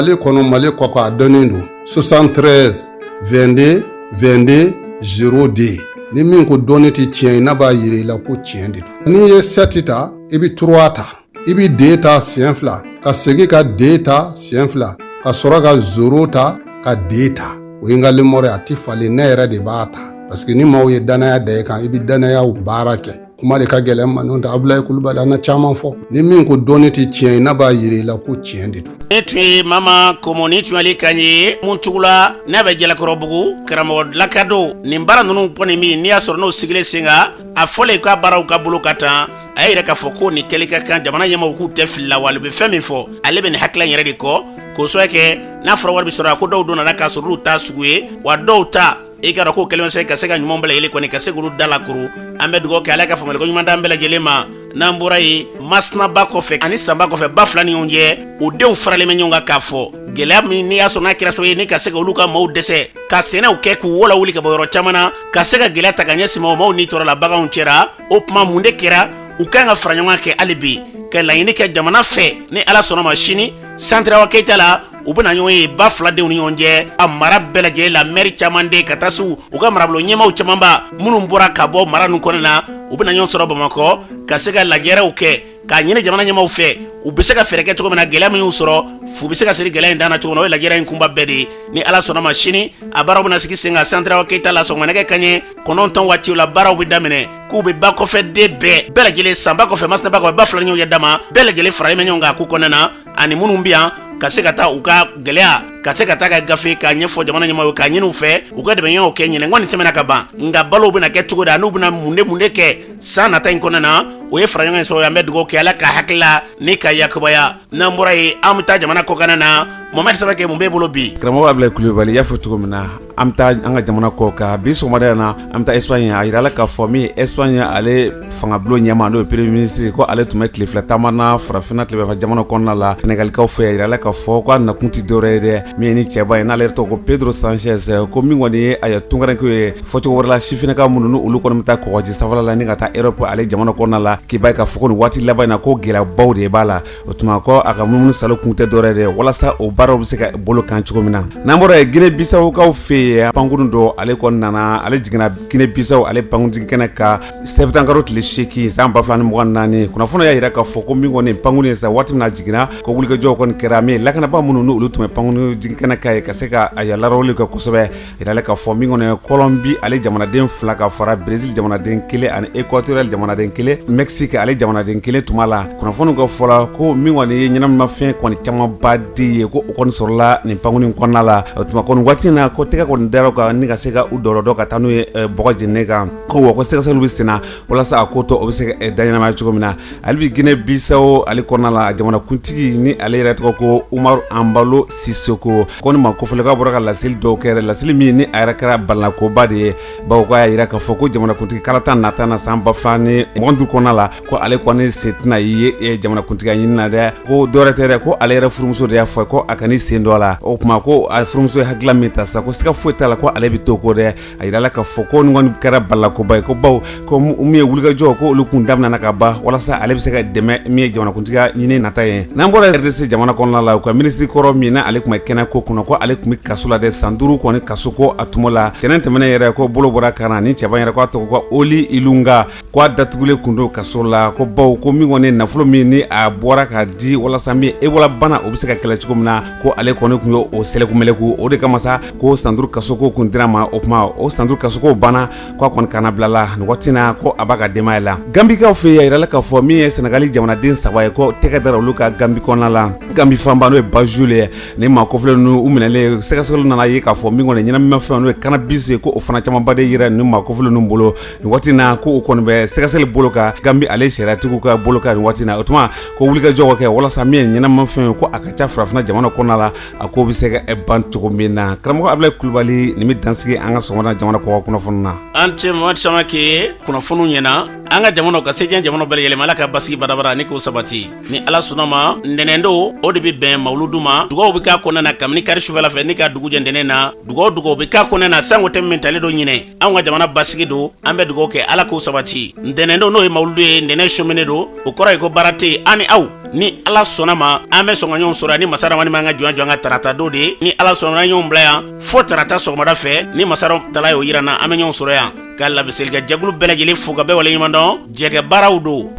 mali kɔ a dɔnnen don 73 22 22 0D ni min ko dɔnni tɛ tiɲɛ ye ne b'a yira i la ko tiɲɛ de don n'i ye 7 ta i bɛ 3 ta i bɛ D ta siɲɛ 2 ka segin ka D ta siɲɛ 2 ka sɔrɔ ka zoro ta ka D ta o ye n ka lemɔrɔ ye a ti falen ne yɛrɛ de b'a ta parce que ni maaw ye danaya da i kan i bi danayaw baara kɛ kuma de ka gɛlɛn ma n'o tɛ Abulayi Kulubali an na caman fɔ ni min ko dɔɔni ti tiɲɛ ye n'a b'a yira i la ko tiɲɛ de don. Ne tun ye Mama Komo ni tun ale kan ye mun cugula n'a bɛ Jalakɔrɔbugu karamɔgɔ lakado nin baara ninnu kɔni min n'i y'a sɔrɔ n'o sigilen sen kan a fɔlen ka baaraw ka bolo ka tan a ye yɛrɛ k'a fɔ ko nin kɛli ka kan jamana ɲɛmaaw k'u tɛ fili la wa ale bɛ fɛn min fɔ ale bɛ nin hakilila in yɛrɛ de kɔ k'o sababu kɛ n'a fɔra wari bɛ sɔrɔ a ko dɔw donna k'a sɔrɔ olu ta sugu ye wa dɔw ta i ka dɔn ko kɛlen bɛ ka se ka ɲuman bɛɛ lajɛlen kɔni ka se k'olu dalakuru an bɛ dugawu kɛ ala ka faamuyali ko ɲuman d'an bɛɛ lajɛlen ma n'an bɔra yen masinaba kɔfɛ ani sanba kɔfɛ ba fila ni ɲɔgɔn cɛ o denw faralen bɛ ɲɔgɔn kan k'a fɔ gɛlɛya min n'i y'a sɔrɔ n'a kɛra so ye ni ka se ka olu ka maaw dɛsɛ ka sɛnɛw kɛ k'u wola wuli ka bɔ yɔrɔ caman na ka se ka gɛlɛya ta ka ɲɛsin maaw ni tɔɔrɔ la baganw cɛra o tuma mun de kɛra u kan ka fara ɲɔgɔn kɛ hali bi ka laɲini kɛ jamana fɛ ni ala sɔnna ma sini Santirawa Keyita la u bɛna ɲɔgɔn ye ba fila denw ni ɲɔgɔn cɛ a mara bɛɛ lajɛlen la maire caman de ka taa se u ka marabolo ɲɛmaaw camanba minnu bɔra ka bɔ mara ninnu kɔnɔ na u bɛna ɲɔgɔn sɔrɔ Bamakɔ ka se ka lajɛrew kɛ k'a ɲini jamana ɲɛmaaw fɛ u bɛ se ka fɛɛrɛ kɛ cogo min na gɛlɛya min y'u sɔrɔ fu bɛ se ka siri gɛlɛya in dan na cogo min na o ye lajɛrɛ in kunba bɛɛ de ni ala sɔnna ma sini a baaraw bɛna sigi sen kan Santirawa Keyita la sɔgɔmanɛgɛ kaɲɛ 9 waatiw la baaraw bɛ daminɛ k'u bɛ ba kɔfɛ den bɛɛ lajɛlen sanba kɔfɛ masinaba kɔfɛ ba fila ni ɲɔgɔn cɛ dama bɛɛ lajɛlen faralen bɛ ɲɔgɔn kan k'u kɔnɔna na ani minnu bɛ yan ka se ka taa u ka gɛlɛya ka se ka taa ka gafe k'a ɲɛfɔ jamana ɲɛmaaw ye k'a ɲini u fɛ u ka dɛmɛɲɔgɔnw kɛ ɲinɛ ŋɔni tɛmɛna ka ban nka balow bɛna kɛ cogo di n'u bɛna mun de kɛ san nata in kɔnɔna na o ye fara ɲɔgɔn ye sɔrɔ an bɛ dugawu kɛ ala ka hakilila ni ka yakubaya n'an bɔra yen an bɛ taa jamana kɔkan na Mohamed Sabake mun b'e bolo bi karamɔgɔ Abulayi Kulubali y'a fɔ cogo min na an bɛ taa an ka jamana kɔ kan bi sɔgɔmada in na an bɛ taa Espagne a yira la k'a fɔ min ye Espagne ale fangabulon ɲɛmaa n'o ye premier ministre ko ale tun bɛ tile fila taama na farafinna tilebinyanfan jamana kɔnɔna la Senegalikaw fɛ a yira la k'a fɔ ko a nakun tɛ dɔwɛrɛ ye dɛ min ye ni cɛba ye n'ale yɛrɛ tɔgɔ ko Pedro Sanchez ko min kɔni ye a ye tunkarankew ye fɔcogo wɛrɛ la sifinnaka minnu n'olu kɔni bɛ taa kɔgɔji sanfɛla la ni ka taa Europe ale jamana kɔnɔna la k'i b'a ye k'a fɔ ko nin waati laban in na ko gɛlɛyabaw de b'a la o tuma ko a ka munumunu salo kun tɛ dɔwɛrɛ ye dɛ walasa o baaraw bɛ se ka bolo kan cogo min na n'an bɔra yen Guinée Bissau kaw fɛ yen pankurun dɔ ale kɔni nana ale jiginna Guinée Bissau ale pankundigi kɛnɛ ka sɛbɛntankaro tile 8 san 2024 kunnafoni y'a yira k'a fɔ ko min kɔni pankurun ye sa waati min na jiginna ko wulikajɔw kɔni kɛra mais lakanaba minnu n'olu tun bɛ pankundigi kɛnɛ ka ye ka se ka a yalaroli kɛ kosɛbɛ yira la k'a fɔ min kɔni ye Colombie ale jamanaden 2 ka fara Brésil jamanaden 1 ani Équatorial jamanaden 1 Mexique ale jamanaden 1 tuma la kunnafoni ka fɔla ko min kɔni ye ɲɛnaminimafɛn kɔni camanba de ye ko o kɔni sɔrɔla nin pankurun kɔnɔna la o tuma kɔni waati in na ko tɛgɛ kɔni dara kan ni ka se ka u dɔrɔdɔ ka taa n'u ye bɔgɔ jeninen kan ko wa ko sɛgɛsɛgɛliw bɛ senna walasa a ko tɔ o bɛ se ka da ɲɛnamaya cogo min na ale bi Guinée Bissau ale kɔnɔna la jamanakuntigi ni ale yɛrɛ tɔgɔ ko Umaru Embalo Sissoko ko ni ma kofɔlɛkaw bɔra ka laseli dɔw kɛ laseli min ni a yɛrɛ kɛra balanakoba de ye bawo ko a y'a yira k'a fɔ ko jamanakuntigi kalata nata na san 2025 kɔnɔna la ko ale kɔni sen tɛna ye jamanakuntigiya ɲini na dɛ ko dɔwɛrɛ tɛ dɛ ko ale yɛrɛ furumuso de y'a fɔ ko a kana sen dɔ la o tuma ko a furumuso ye hakilila min ta sa ko siga foyi t'a la ko ale bɛ to ko dɛ a yira la k'a fɔ ko nin kɔni kɛra balanakoba ye ko bawo ko min ye wulikajɔ ko olu kun daminɛna ka ban walasa ale bɛ se ka dɛmɛ min ye jamanakuntigiya ɲini nata ye n'an bɔra RDC jamana kɔnɔna la u ka minisiri kɔrɔ min na ale tun bɛ kɛnɛ ko kɔnɔ ko ale tun bɛ kaso la dɛ san 5 kɔni kaso ko a tuma la tɛnɛn tɛmɛnen yɛrɛ ko bolo bɔra kan na ni cɛba yɛrɛ ko a tɔgɔ ko Oli Ilunga ko a datugulen kun don kaso la ko bawo ko min kɔni nafolo min ni a bɔra ka di walasa min Ebola bana o bɛ se ka kɛlɛ cogo min na ko ale kɔni tun ye o sɛlɛkumɛlɛku o de kama sa ko san 5 kasoko kun dira ma o tuma o san 5 kasoko banna ko a kɔni kana bila la nin waati na ko a b'a ka denbaya la Gambikaw fɛ yen a yira la k'a fɔ min ye Senegali jamanaden 3 ye ko tɛgɛ dara olu ka Gambi kɔnɔna la Gambi fanba n'o ye Banjul ye ni maa kɔfilen ninnu u minɛlen sɛgɛsɛgɛliw nana ye k'a fɔ min kɔni ɲɛnaminimafɛn n'o ye cannabis ye ko o fana camanba de yira nin maa kɔfilen ninnu bolo nin waati na ko o kɔni bɛ sɛgɛsɛgɛli bolo kan Gambi ale sariyatigiw ka bolo kan nin waati na o tuma ko wulikajɔ ka kɛ walasa min ye ɲɛnaminimafɛn ko a ka ca farafinna jamana kɔnɔna la a ko bɛ se ka ban cogo min na karamɔgɔ Abulayi Kulubali nin bɛ dansigi an ka sɔgɔmada jamana kɔkɔ kunnafoni na an tɛ Mohamed Samake kunnafoniw ɲɛna an ka jamana ka se diɲɛ jamana bɛɛ lajɛlen ala ka basigi badabada ni k'o sabati ni ala sɔnna ma ntɛnɛndo o de bɛ bɛn mawuludu ma dugaw bɛ k'a kɔnɔna na kabini kari sufɛla fɛ ni ka dugu jɛ ntɛnɛn na dugaw bɛ k'a kɔnɔna na sanko tɛ min talen don ɲinɛ an ka jamana basigi don an bɛ dugawu kɛ ala k'o sabati ntɛnɛndo n'o ye mawuludu ye ntɛnɛn sɔminen don o kɔrɔ ye ko baara tɛ yen an ni aw ni ala sɔnna ma an bɛ sɔn ka ɲɔgɔn sɔrɔ ni masaramani man ka jɔn an ka tarata don de ni ala sɔnna ɲɔgɔn bila yan fo tarata sɔgɔmada fɛ ni masara tala y'o yira na an bɛ ɲɔgɔn sɔrɔ yan ka labiseli kɛ jɛkulu bɛɛ lajɛlen fo ka bɛɛ waleɲuman dɔn jɛgɛ baaraw don